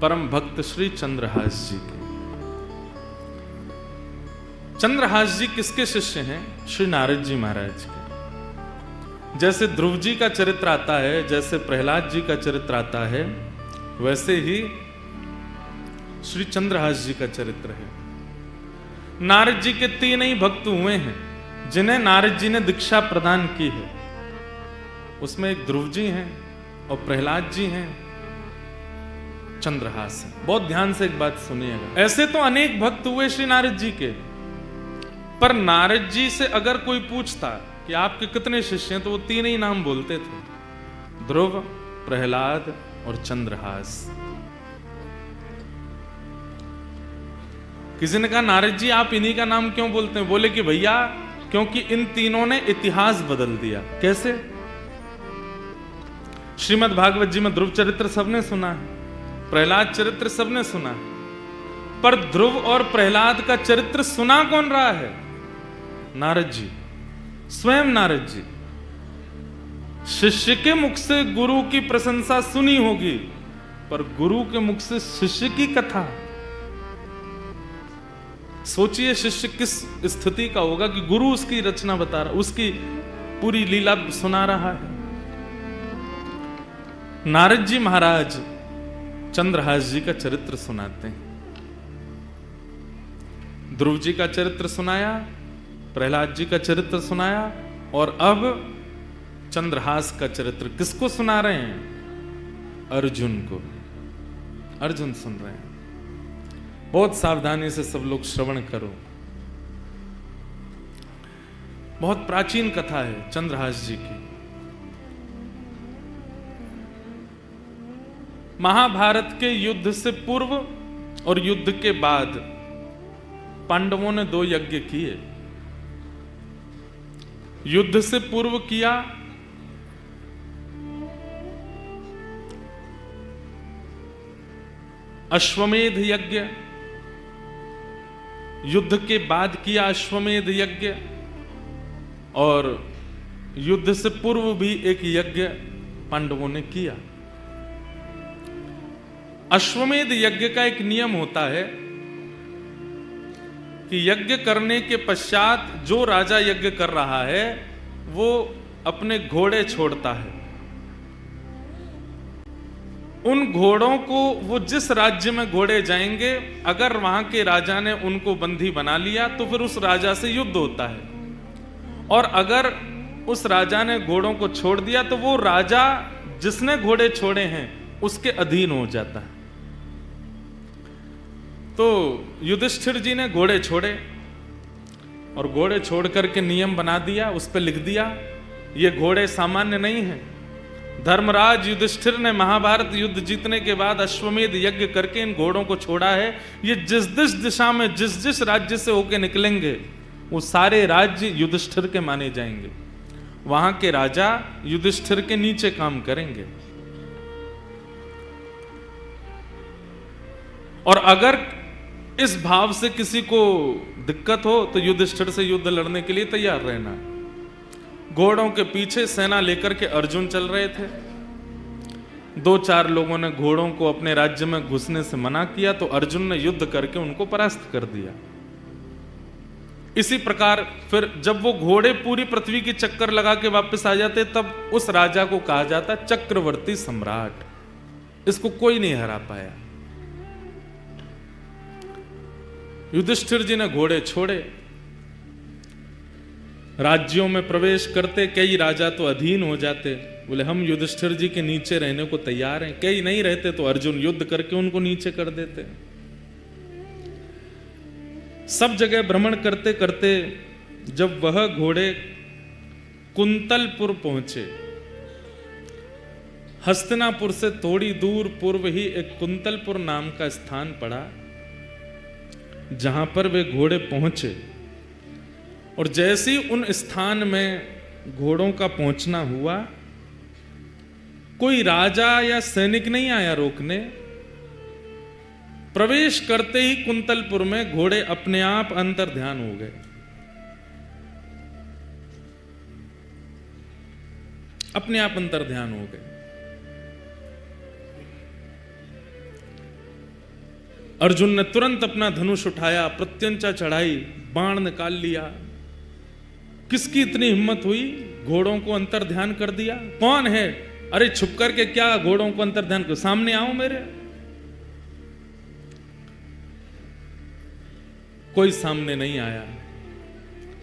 परम भक्त श्री चंद्रहास जी के। चंद्रहास जी किसके शिष्य हैं? श्री नारद जी महाराज के। जैसे ध्रुव जी का चरित्र आता है, जैसे प्रहलाद जी का चरित्र आता है, वैसे ही श्री चंद्रहास जी का चरित्र है। नारद जी के 3 ही भक्त हुए हैं जिन्हें नारद जी ने दीक्षा प्रदान की है। उसमें एक ध्रुव जी हैं और प्रहलाद जी हैं, चंद्रहास है। बहुत ध्यान से एक बात सुनिएगा। ऐसे तो अनेक भक्त हुए श्री नारद जी के, पर नारद जी से अगर कोई पूछता कि आपके कितने शिष्य हैं, तो वो 3 ही नाम बोलते थे, ध्रुव, प्रहलाद और चंद्रहास। किसी ने कहा नारद जी आप इन्हीं का नाम क्यों बोलते हैं? बोले कि भैया क्योंकि इन तीनों ने इतिहास बदल दिया। कैसे? श्रीमद् भागवत जी में ध्रुव चरित्र सबने सुना है, प्रहलाद चरित्र सबने सुना है, पर ध्रुव और प्रहलाद का चरित्र सुना कौन रहा है? नारद जी, स्वयं नारद जी। शिष्य के मुख से गुरु की प्रशंसा सुनी होगी, पर गुरु के मुख से शिष्य की कथा। सोचिए शिष्य किस स्थिति का होगा कि गुरु उसकी रचना बता रहा, उसकी पूरी लीला सुना रहा है। नारद जी महाराज चंद्रहास जी का चरित्र सुनाते हैं। ध्रुव जी का चरित्र सुनाया, प्रहलाद जी का चरित्र सुनाया, और अब चंद्रहास का चरित्र किसको सुना रहे हैं? अर्जुन को। अर्जुन सुन रहे हैं। बहुत सावधानी से सब लोग श्रवण करो। बहुत प्राचीन कथा है चंद्रहास जी की। महाभारत के युद्ध से पूर्व और युद्ध के बाद पांडवों ने 2 यज्ञ किए। युद्ध से पूर्व किया अश्वमेध यज्ञ, युद्ध के बाद किया अश्वमेध यज्ञ, और युद्ध से पूर्व भी एक यज्ञ पांडवों ने किया। अश्वमेध यज्ञ का एक नियम होता है कि यज्ञ करने के पश्चात जो राजा यज्ञ कर रहा है वो अपने घोड़े छोड़ता है। उन घोड़ों को, वो जिस राज्य में घोड़े जाएंगे, अगर वहां के राजा ने उनको बंदी बना लिया तो फिर उस राजा से युद्ध होता है, और अगर उस राजा ने घोड़ों को छोड़ दिया तो वो राजा जिसने घोड़े छोड़े हैं उसके अधीन हो जाता है। तो युधिष्ठिर जी ने घोड़े छोड़े, और घोड़े छोड़ करके नियम बना दिया, उस पर लिख दिया ये घोड़े सामान्य नहीं हैं। धर्मराज युधिष्ठिर ने महाभारत युद्ध जीतने के बाद अश्वमेध यज्ञ करके इन घोड़ों को छोड़ा है। ये जिस जिस दिशा में जिस जिस राज्य से होके निकलेंगे वो सारे राज्य युधिष्ठिर के माने जाएंगे। वहां के राजा युधिष्ठिर के नीचे काम करेंगे। और अगर इस भाव से किसी को दिक्कत हो तो युधिष्ठिर से युद्ध लड़ने के लिए तैयार रहना। घोड़ों के पीछे सेना लेकर के अर्जुन चल रहे थे। 2-4 लोगों ने घोड़ों को अपने राज्य में घुसने से मना किया तो अर्जुन ने युद्ध करके उनको परास्त कर दिया। इसी प्रकार फिर जब वो घोड़े पूरी पृथ्वी की चक्कर लगा के वापस आ जाते तब उस राजा को कहा जाता चक्रवर्ती सम्राट। इसको कोई नहीं हरा पाया। युधिष्ठिर जी ने घोड़े छोड़े, राज्यों में प्रवेश करते कई राजा तो अधीन हो जाते। बोले हम युधिष्ठिर जी के नीचे रहने को तैयार हैं। कई नहीं रहते तो अर्जुन युद्ध करके उनको नीचे कर देते। सब जगह भ्रमण करते करते जब वह घोड़े कुंतलपुर पहुंचे, हस्तिनापुर से थोड़ी दूर पूर्व ही एक कुंतलपुर नाम का स्थान पड़ा, जहां पर वे घोड़े पहुंचे। और जैसे ही उन स्थान में घोड़ों का पहुंचना हुआ, कोई राजा या सैनिक नहीं आया रोकने। प्रवेश करते ही कुंतलपुर में घोड़े अपने आप अंतर ध्यान हो गए। अपने आप अंतर ध्यान हो गए। अर्जुन ने तुरंत अपना धनुष उठाया, प्रत्यंचा चढ़ाई, बाण निकाल लिया। किसकी इतनी हिम्मत हुई? घोड़ों को अंतर ध्यान कर दिया। कौन है? अरे छुप करके क्या घोड़ों को अंतर ध्यान कर, सामने आओ मेरे। कोई सामने नहीं आया।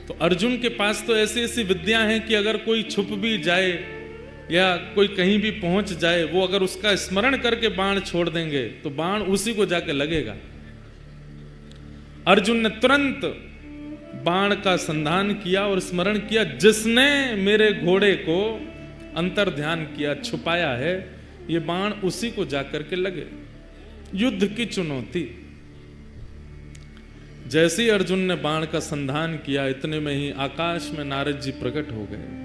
तो अर्जुन के पास तो ऐसी ऐसी विद्या हैं कि अगर कोई छुप भी जाए या कोई कहीं भी पहुंच जाए, वो अगर उसका स्मरण करके बाण छोड़ देंगे तो बाण उसी को जाके लगेगा। अर्जुन ने तुरंत बाण का संधान किया और स्मरण किया, जिसने मेरे घोड़े को अंतर ध्यान किया, छुपाया है, ये बाण उसी को जाकर के लगे। युद्ध की चुनौती। जैसे ही अर्जुन ने बाण का संधान किया, इतने में ही आकाश में नारद जी प्रकट हो गए।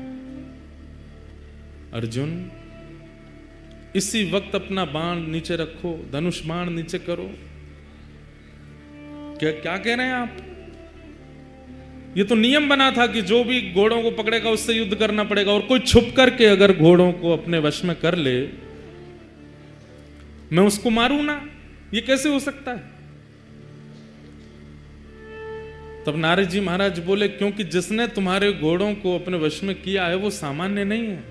अर्जुन, इसी वक्त अपना बाण नीचे रखो, धनुष बाण नीचे करो। क्या कह रहे हैं आप? ये तो नियम बना था कि जो भी घोड़ों को पकड़ेगा उससे युद्ध करना पड़ेगा, और कोई छुप करके अगर घोड़ों को अपने वश में कर ले, मैं उसको मारूं ना? ये कैसे हो सकता है? तब नारद जी महाराज बोले, क्योंकि जिसने तुम्हारे घोड़ों को अपने वश में किया है वो सामान्य नहीं है,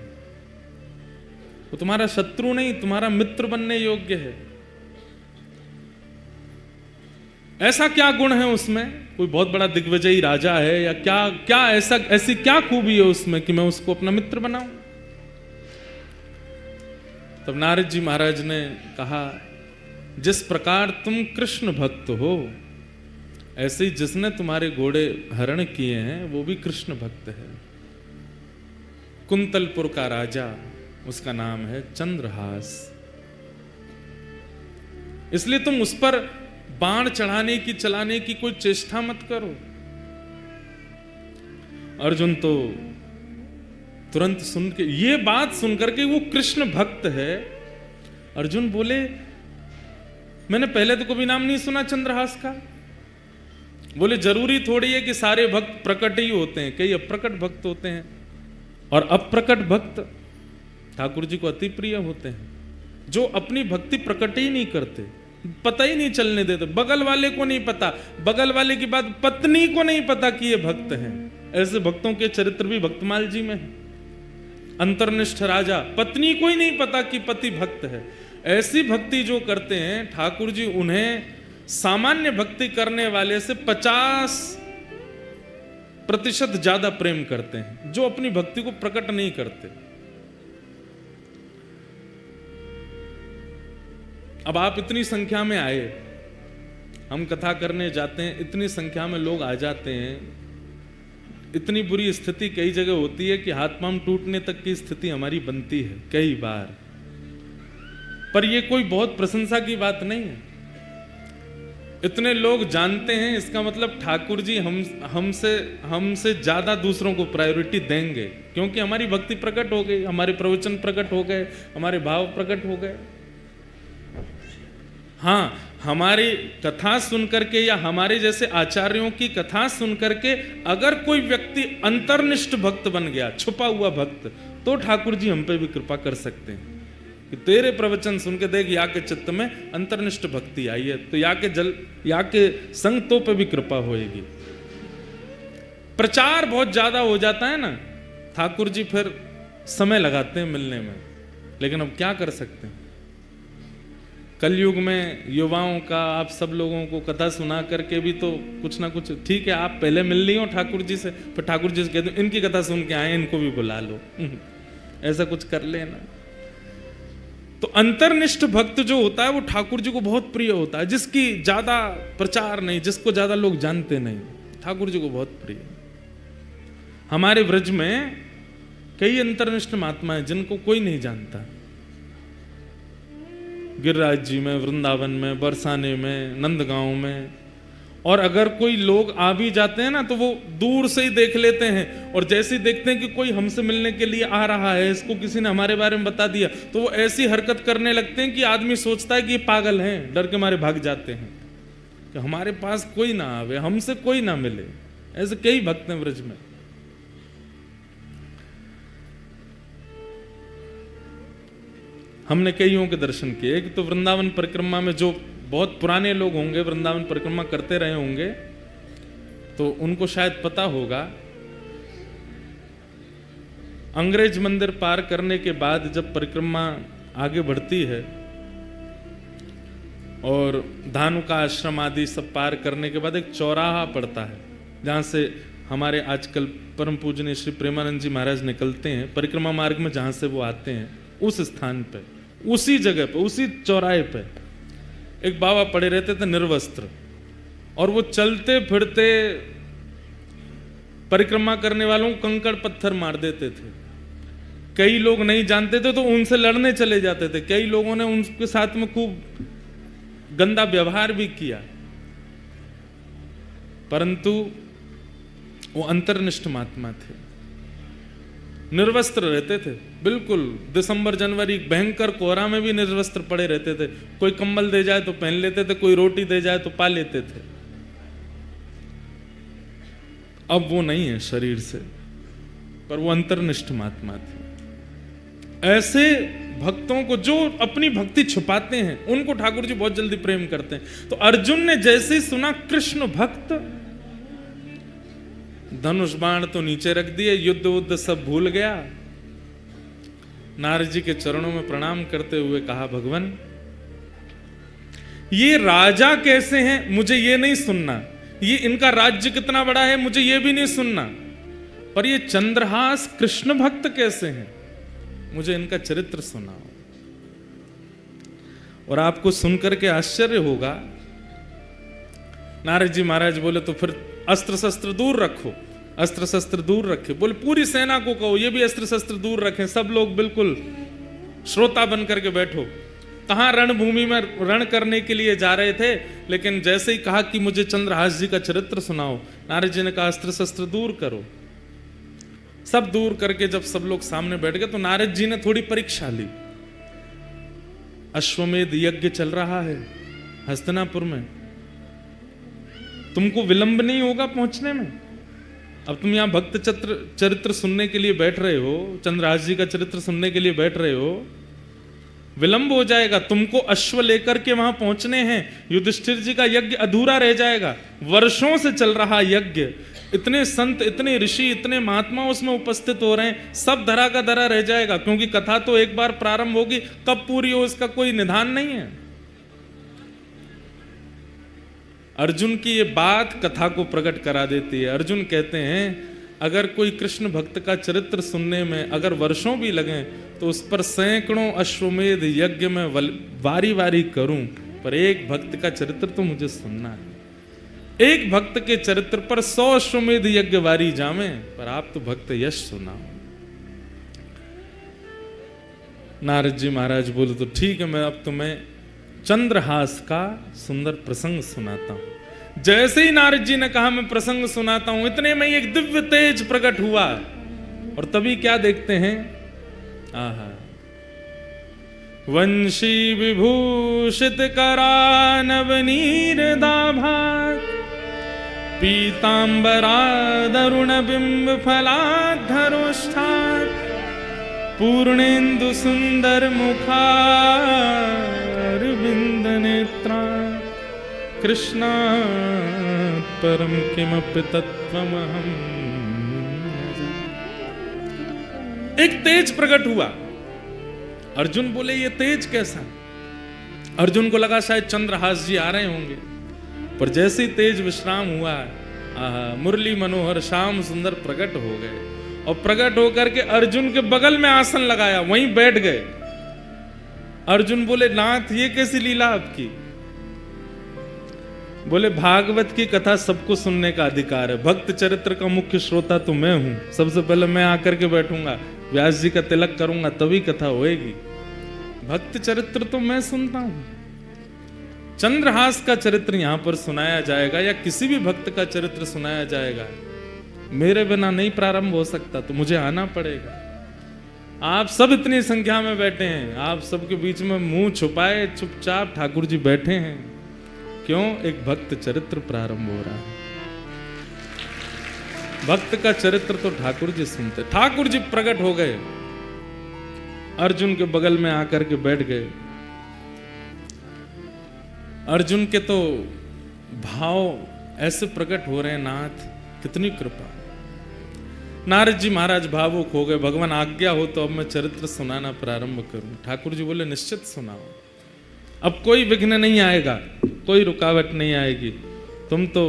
वो तुम्हारा शत्रु नहीं, तुम्हारा मित्र बनने योग्य है। ऐसा क्या गुण है उसमें? कोई बहुत बड़ा दिग्विजयी राजा है या क्या ऐसी क्या खूबी है उसमें कि मैं उसको अपना मित्र बनाऊं? तब नारद जी महाराज ने कहा, जिस प्रकार तुम कृष्ण भक्त हो, ऐसे ही जिसने तुम्हारे घोड़े हरण किए हैं वो भी कृष्ण भक्त है। कुंतलपुर का राजा, उसका नाम है चंद्रहास। इसलिए तुम उस पर बाण चलाने की कोई चेष्टा मत करो। अर्जुन तो तुरंत सुन के, ये बात सुनकर के वो कृष्ण भक्त है, अर्जुन बोले, मैंने पहले तो कभी नाम नहीं सुना चंद्रहास का। बोले, जरूरी थोड़ी है कि सारे भक्त प्रकट ही होते हैं, कई अप्रकट भक्त होते हैं, और अप्रकट भक्त ठाकुर जी को अति प्रिय होते हैं, जो अपनी भक्ति प्रकट ही नहीं करते, पता ही नहीं चलने देते। बगल वाले को नहीं पता, बगल वाले की बात पत्नी को नहीं पता कि ये भक्त हैं। ऐसे भक्तों के चरित्र भी भक्तमाल जी में है। अंतर्निष्ठ राजा, पत्नी को ही नहीं पता कि पति भक्त है। ऐसी भक्ति जो करते हैं ठाकुर जी, उन्हें सामान्य भक्ति करने वाले से 50% ज्यादा प्रेम करते हैं, जो अपनी भक्ति को प्रकट नहीं करते। अब आप इतनी संख्या में आए, हम कथा करने जाते हैं, इतनी संख्या में लोग आ जाते हैं, इतनी बुरी स्थिति कई जगह होती है कि हाथ पांव टूटने तक की स्थिति हमारी बनती है कई बार। पर यह कोई बहुत प्रशंसा की बात नहीं है। इतने लोग जानते हैं, इसका मतलब ठाकुर जी हमसे ज्यादा दूसरों को प्रायोरिटी देंगे, क्योंकि हमारी भक्ति प्रकट हो गई, हमारे प्रवचन प्रकट हो गए, हमारे भाव प्रकट हो गए। हाँ, हमारी कथा सुनकर के या हमारे जैसे आचार्यों की कथा सुनकर के अगर कोई व्यक्ति अंतर्निष्ठ भक्त बन गया, छुपा हुआ भक्त, तो ठाकुर जी हम पे भी कृपा कर सकते हैं कि तेरे प्रवचन सुन के देख, या के चित्त में अंतर्निष्ठ भक्ति आई है, तो या के संगतों पे भी कृपा होएगी। प्रचार बहुत ज्यादा हो जाता है ना, ठाकुर जी फिर समय लगाते हैं मिलने में, लेकिन अब क्या कर सकते हैं। कलयुग में युवाओं का, आप सब लोगों को कथा सुना करके भी तो कुछ ना कुछ, ठीक है आप पहले मिल ली हो ठाकुर जी से, फिर ठाकुर जी से कहते हो इनकी कथा सुन के आए, इनको भी बुला लो, ऐसा कुछ कर लेना। तो अंतर्निष्ठ भक्त जो होता है वो ठाकुर जी को बहुत प्रिय होता है, जिसकी ज्यादा प्रचार नहीं, जिसको ज्यादा लोग जानते नहीं, ठाकुर जी को बहुत प्रिय। हमारे ब्रज में कई अंतर्निष्ठ महात्मा हैं जिनको कोई नहीं जानता। गिरिराज जी में, वृंदावन में, बरसाने में, नंदगांव में, और अगर कोई लोग आ भी जाते हैं ना तो वो दूर से ही देख लेते हैं, और जैसे ही देखते हैं कि कोई हमसे मिलने के लिए आ रहा है, इसको किसी ने हमारे बारे में बता दिया, तो वो ऐसी हरकत करने लगते हैं कि आदमी सोचता है कि ये पागल हैं, डर के मारे भाग जाते हैं कि हमारे पास कोई ना आवे, हमसे कोई ना मिले। ऐसे कई भक्त हैं ब्रज में। हमने कईयों के दर्शन किए। एक तो वृंदावन परिक्रमा में जो बहुत पुराने लोग होंगे, वृंदावन परिक्रमा करते रहे होंगे, तो उनको शायद पता होगा। अंग्रेज मंदिर पार करने के बाद जब परिक्रमा आगे बढ़ती है और धानुका आश्रम आदि सब पार करने के बाद एक चौराहा पड़ता है, जहाँ से हमारे आजकल परम पूजनीय श्री प्रेमानंद जी महाराज निकलते हैं परिक्रमा मार्ग में, जहाँ से वो आते हैं उस स्थान पे, उसी जगह पे, उसी चौराहे पे एक बाबा पड़े रहते थे निर्वस्त्र, और वो चलते फिरते परिक्रमा करने वालों को कंकड़ पत्थर मार देते थे। कई लोग नहीं जानते थे तो उनसे लड़ने चले जाते थे, कई लोगों ने उनके साथ में खूब गंदा व्यवहार भी किया, परंतु वो अंतर्निष्ठ महात्मा थे, निर्वस्त्र रहते थे बिल्कुल। दिसंबर जनवरी भयंकर कोहरा में भी निर्वस्त्र पड़े रहते थे, कोई कंबल दे जाए तो पहन लेते थे, कोई रोटी दे जाए तो पा लेते थे। अब वो नहीं है शरीर से, पर वो अंतर्निष्ठ महात्मा थे। ऐसे भक्तों को जो अपनी भक्ति छुपाते हैं उनको ठाकुर जी बहुत जल्दी प्रेम करते हैं। तो अर्जुन ने जैसे ही सुना कृष्ण भक्त, धनुष बाण तो नीचे रख दिए, युद्ध उद्ध सब भूल गया, नारद जी के चरणों में प्रणाम करते हुए कहा, भगवान ये राजा कैसे हैं मुझे ये नहीं सुनना, ये इनका राज्य कितना बड़ा है मुझे ये भी नहीं सुनना, पर ये चंद्रहास कृष्ण भक्त कैसे हैं मुझे इनका चरित्र सुनाओ। और आपको सुनकर के आश्चर्य होगा, नारद जी महाराज बोले तो फिर अस्त्र शस्त्र दूर रखो, अस्त्र शस्त्र दूर रखे। बोले पूरी सेना को कहो ये भी अस्त्र शस्त्र दूर रखें, सब लोग बिल्कुल श्रोता बन करके बैठो। कहां रणभूमि में रण करने के लिए जा रहे थे, लेकिन जैसे ही कहा कि मुझे चंद्रहास जी का चरित्र सुनाओ, नारद जी ने कहा अस्त्र शस्त्र दूर करो। सब दूर करके जब सब लोग सामने बैठ गए तो नारद जी ने थोड़ी परीक्षा ली। अश्वमेध यज्ञ चल रहा है हस्तिनापुर में, तुमको विलंब नहीं होगा पहुंचने में। अब तुम यहां भक्त चरित्र सुनने के लिए बैठ रहे हो, चंद्रहास जी का चरित्र सुनने के लिए बैठ रहे हो, विलंब हो जाएगा, तुमको अश्व लेकर के वहां पहुंचने हैं, युधिष्ठिर जी का यज्ञ अधूरा रह जाएगा। वर्षों से चल रहा यज्ञ, इतने संत, इतने ऋषि, इतने महात्मा उसमें उपस्थित हो रहे हैं, सब धरा का धरा रह जाएगा, क्योंकि कथा तो एक बार प्रारंभ होगी, कब पूरी हो इसका कोई निधान नहीं है। अर्जुन की ये बात कथा को प्रकट करा देती है। अर्जुन कहते हैं अगर कोई कृष्ण भक्त का चरित्र सुनने में अगर वर्षों भी लगे तो उस पर सैकड़ों अश्वमेध यज्ञ में वारी वारी करूं, पर एक भक्त का चरित्र तो मुझे सुनना है। एक भक्त के चरित्र पर 100 अश्वमेध यज्ञ वारी जामे, पर आप तो भक्त यश सुनाओ। नारद जी महाराज बोले तो ठीक है, मैं अब तुम्हें चंद्रहास का सुंदर प्रसंग सुनाता हूं। जैसे ही नारद जी ने कहा मैं प्रसंग सुनाता हूं, इतने में एक दिव्य तेज प्रकट हुआ, और तभी क्या देखते हैं, आहा, वंशी विभूषित करा नवनीर दाभाग, पीतांबरादरुण बिंब फलाधरोष्ठार, पूर्णेन्दु सुंदर मुखार विंद नेत्रा, कृष्णा परम किमपि तत्त्वमहम्। एक तेज प्रकट हुआ। अर्जुन बोले ये तेज कैसा? अर्जुन को लगा शायद चंद्रहास जी आ रहे होंगे, पर जैसे ही तेज विश्राम हुआ, मुरली मनोहर श्याम सुंदर प्रकट हो गए, और प्रकट होकर के अर्जुन के बगल में आसन लगाया, वहीं बैठ गए। अर्जुन बोले नाथ ये कैसी लीला आपकी? बोले भागवत की कथा सबको सुनने का अधिकार है, भक्त चरित्र का मुख्य श्रोता तो मैं हूं, सबसे पहले मैं आकर के बैठूंगा, व्यास जी का तिलक करूंगा तभी कथा होएगी। भक्त चरित्र तो मैं सुनता हूं। चंद्रहास का चरित्र यहां पर सुनाया जाएगा या किसी भी भक्त का चरित्र सुनाया जाएगा, मेरे बिना नहीं प्रारंभ हो सकता, तो मुझे आना पड़ेगा। आप सब इतनी संख्या में बैठे हैं, आप सबके बीच में मुंह छुपाए चुपचाप ठाकुर जी बैठे हैं, क्यों? एक भक्त चरित्र प्रारंभ हो रहा है। भक्त का चरित्र तो ठाकुर जी सुनते। ठाकुर जी प्रकट हो गए, अर्जुन के बगल में आकर के बैठ गए, अर्जुन के तो भाव ऐसे प्रकट हो रहे हैं, नाथ कितनी कृपा। नारद जी महाराज भावुक हो गए, भगवान आज्ञा हो तो अब मैं चरित्र सुनाना प्रारंभ करूं। ठाकुर जी बोले निश्चित सुनाओ, अब कोई विघ्न नहीं आएगा, कोई रुकावट नहीं आएगी, तुम तो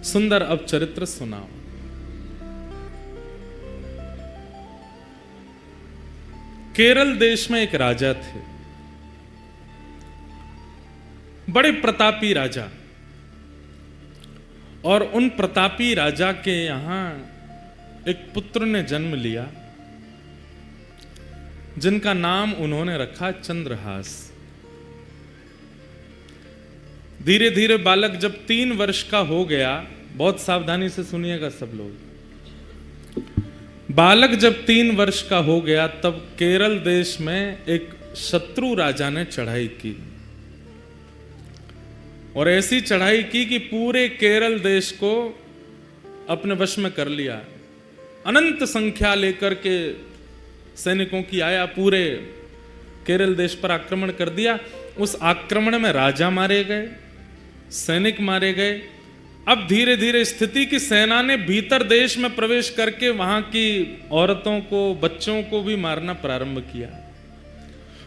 सुंदर अब चरित्र सुनाओ। केरल देश में एक राजा थे, बड़े प्रतापी राजा, और उन प्रतापी राजा के यहां एक पुत्र ने जन्म लिया जिनका नाम उन्होंने रखा चंद्रहास। धीरे धीरे बालक जब 3 वर्ष का हो गया, बहुत सावधानी से सुनिएगा सब लोग, बालक जब 3 वर्ष का हो गया तब केरल देश में एक शत्रु राजा ने चढ़ाई की, और ऐसी चढ़ाई की कि पूरे केरल देश को अपने वश में कर लिया। अनंत संख्या लेकर के सैनिकों की आया, पूरे केरल देश पर आक्रमण कर दिया। उस आक्रमण में राजा मारे गए, सैनिक मारे गए। अब धीरे धीरे स्थिति की सेना ने भीतर देश में प्रवेश करके वहां की औरतों को, बच्चों को भी मारना प्रारंभ किया।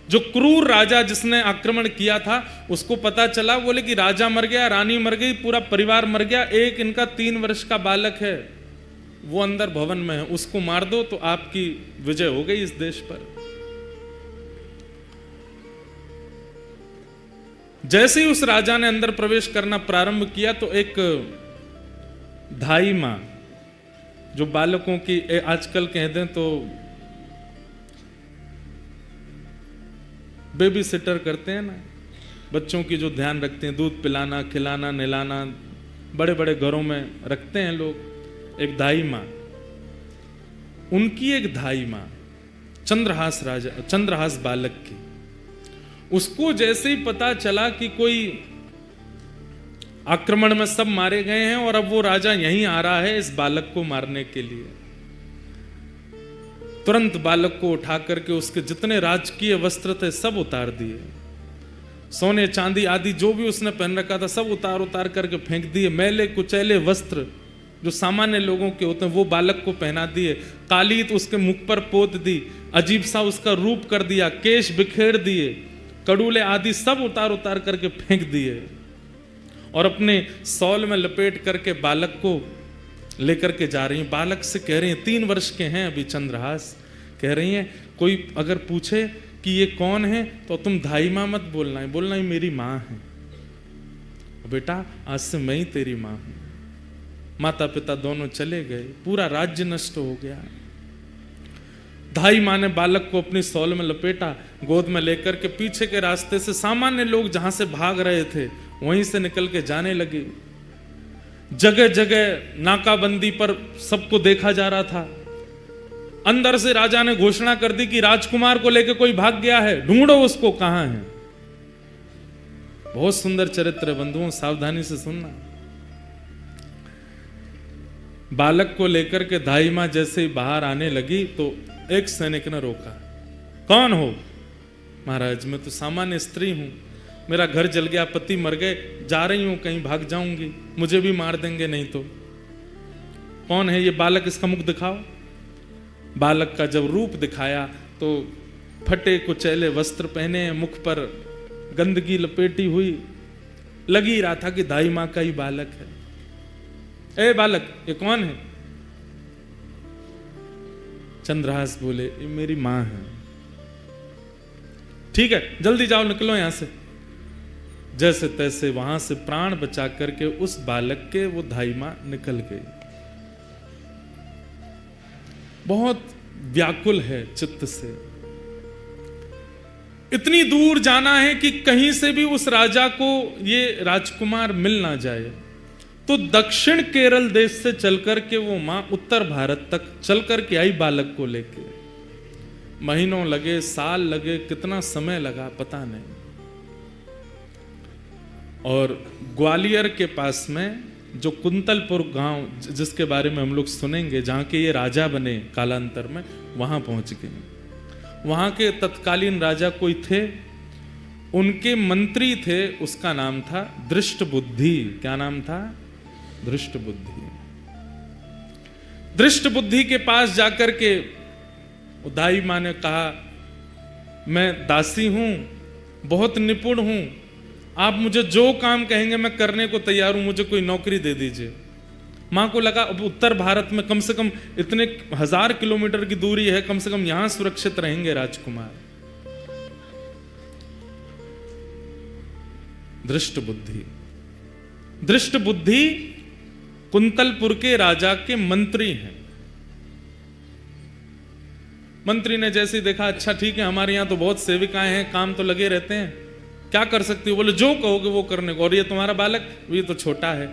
जो क्रूर राजा जिसने आक्रमण किया था उसको पता चला, बोले कि राजा मर गया, रानी मर गई, पूरा परिवार मर गया, एक इनका 3 वर्ष का बालक है वो अंदर भवन में है, उसको मार दो तो आपकी विजय हो गई इस देश पर। जैसे ही उस राजा ने अंदर प्रवेश करना प्रारंभ किया तो एक धाई मां, जो बालकों की आजकल कह दें तो बेबी सिटर करते हैं ना, बच्चों की जो ध्यान रखते हैं, दूध पिलाना, खिलाना, नहलाना, बड़े बड़े घरों में रखते हैं लोग, एक धाई मां, उनकी एक धाई मां चंद्रहास राजा, चंद्रहास बालक की, उसको जैसे ही पता चला कि कोई आक्रमण में सब मारे गए हैं और अब वो राजा यहीं आ रहा है इस बालक को मारने के लिए, तुरंत बालक को उठा करके उसके जितने राजकीय वस्त्र थे सब उतार दिए, सोने चांदी आदि जो भी उसने पहन रखा था सब उतार उतार करके फेंक दिए। मैले कुचैले वस्त्र जो सामान्य लोगों के होते हैं वो बालक को पहना दिए, कालीत उसके मुख पर पोत दी, अजीब सा उसका रूप कर दिया, केश बिखेर दिए, कड़ूले आदि सब उतार उतार करके फेंक दिए, और अपने सौल में लपेट करके बालक को लेकर के जा रही हैं। बालक से कह रही हैं, 3 वर्ष के हैं अभी चंद्रहास, कह रही हैं कोई अगर पूछे कि ये कौन है तो तुम धाई मां मत बोलना है, बोलना ही मेरी मां है, बेटा आज से मैं ही तेरी मां हूं। माता पिता दोनों चले गए, पूरा राज्य नष्ट हो गया। धाई मां ने बालक को अपनी सौल में लपेटा, गोद में लेकर के पीछे के रास्ते से सामान्य लोग जहां से भाग रहे थे वहीं से निकल के जाने लगे। जगह जगह नाकाबंदी पर सबको देखा जा रहा था। अंदर से राजा ने घोषणा कर दी कि राजकुमार को लेकर कोई भाग गया है, ढूंढो उसको, कहां है। बहुत सुंदर चरित्र बंधुओं, सावधानी से सुनना। बालक को लेकर के धाई मां जैसे ही बाहर आने लगी तो एक सैनिक ने रोका, कौन हो? महाराज मैं तो सामान्य स्त्री हूं, मेरा घर जल गया, पति मर गए, जा रही हूं कहीं, भाग जाऊंगी, मुझे भी मार देंगे नहीं तो। कौन है ये बालक, इसका मुख दिखाओ। बालक का जब रूप दिखाया तो फटे कुचैले वस्त्र पहने, मुख पर गंदगी लपेटी हुई, लग ही रहा था कि धाई मां का ही बालक है। ए बालक ये कौन है? चंद्रहास बोले ये मेरी मां है। ठीक है जल्दी जाओ, निकलो यहां से। जैसे तैसे वहां से प्राण बचा करके उस बालक के वो धाई मां निकल गई। बहुत व्याकुल है चित्त से, इतनी दूर जाना है कि कहीं से भी उस राजा को ये राजकुमार मिल ना जाए। तो दक्षिण केरल देश से चलकर के वो मां उत्तर भारत तक चलकर के आई बालक को लेके। महीनों लगे, साल लगे, कितना समय लगा पता नहीं। और ग्वालियर के पास में जो कुंतलपुर गांव, जिसके बारे में हम लोग सुनेंगे, जहां के ये राजा बने कालांतर में, वहां पहुंच गए। वहां के तत्कालीन राजा कोई थे, उनके मंत्री थे, उसका नाम था दृष्ट बुद्धि। क्या नाम था? दृष्ट बुद्धि। दृष्ट बुद्धि के पास जाकर के दाई माँ ने कहा, मैं दासी हूं, बहुत निपुण हूं, आप मुझे जो काम कहेंगे मैं करने को तैयार हूं, मुझे कोई नौकरी दे दीजिए। माँ को लगा अब उत्तर भारत में कम से कम इतने 1000 किलोमीटर की दूरी है, कम से कम यहां सुरक्षित रहेंगे राजकुमार। दृष्ट बुद्धि। दृष्ट बुद्धि कुंतलपुर के राजा के मंत्री हैं। मंत्री ने जैसे देखा, अच्छा ठीक है, हमारे यहां तो बहुत सेविकाएं हैं, काम तो लगे रहते हैं, क्या कर सकती हो? बोले जो कहोगे वो करने को। और ये तुम्हारा बालक, ये तो छोटा है,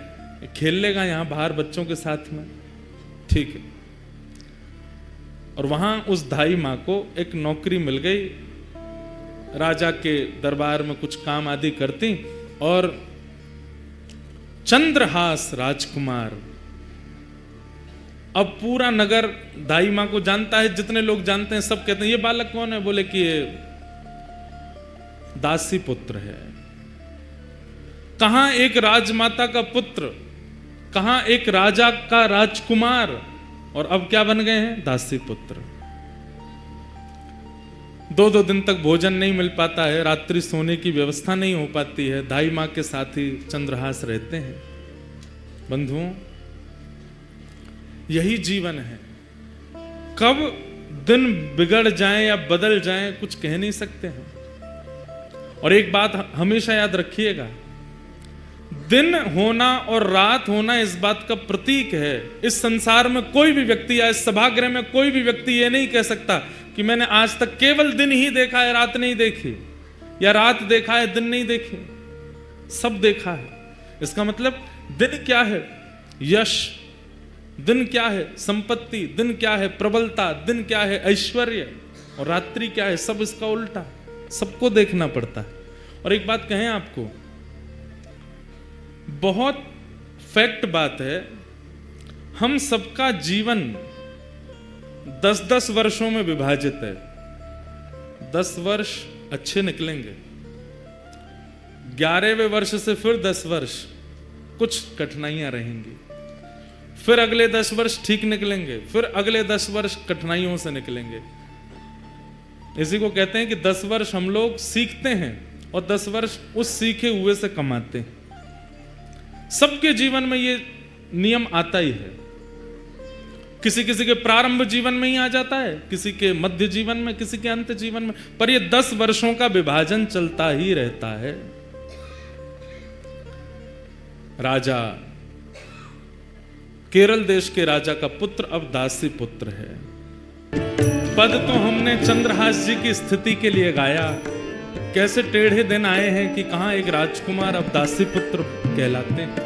खेल लेगा यहां बाहर बच्चों के साथ में, ठीक है। और वहां उस धाई मां को एक नौकरी मिल गई, राजा के दरबार में कुछ काम आदि करती। और चंद्रहास राजकुमार, अब पूरा नगर दाई मां को जानता है, जितने लोग जानते हैं सब कहते हैं ये बालक कौन है? बोले कि ये दासी पुत्र है। कहां एक राजमाता का पुत्र, कहां एक राजा का राजकुमार, और अब क्या बन गए हैं? दासी पुत्र। 2-2 दिन तक भोजन नहीं मिल पाता है, रात्रि सोने की व्यवस्था नहीं हो पाती है, दाई मां के साथ ही चंद्रहास रहते हैं। बंधुओं, यही जीवन है। कब दिन बिगड़ जाए या बदल जाए कुछ कह नहीं सकते हैं। और एक बात हमेशा याद रखिएगा, दिन होना और रात होना इस बात का प्रतीक है। इस संसार में कोई भी व्यक्ति या इस सभागृह में कोई भी व्यक्ति ये नहीं कह सकता कि मैंने आज तक केवल दिन ही देखा है, रात नहीं देखी, या रात देखा है, दिन नहीं देखी। सब देखा है। इसका मतलब दिन क्या है? यश। दिन क्या है? संपत्ति। दिन क्या है? प्रबलता। दिन क्या है? ऐश्वर्य। और रात्रि क्या है? सब इसका उल्टा। सबको देखना पड़ता है। और एक बात कहें आपको, बहुत फैक्ट बात है, हम सबका जीवन 10-10 वर्षों में विभाजित है। 10 वर्ष अच्छे निकलेंगे, 11वें वर्ष से फिर 10 वर्ष कुछ कठिनाइयां रहेंगी, फिर अगले 10 वर्ष ठीक निकलेंगे, फिर अगले 10 वर्ष कठिनाइयों से निकलेंगे। इसी को कहते हैं कि 10 वर्ष हम लोग सीखते हैं और 10 वर्ष उस सीखे हुए से कमाते हैं। सबके जीवन में ये नियम आता ही है। किसी किसी के प्रारंभ जीवन में ही आ जाता है, किसी के मध्य जीवन में, किसी के अंत जीवन में, पर ये 10 वर्षों का विभाजन चलता ही रहता है। राजा, केरल देश के राजा का पुत्र अब दासी पुत्र है। पद तो हमने चंद्रहास जी की स्थिति के लिए गाया, कैसे टेढ़े दिन आए हैं कि कहां एक राजकुमार अब दासी पुत्र कहलाते हैं।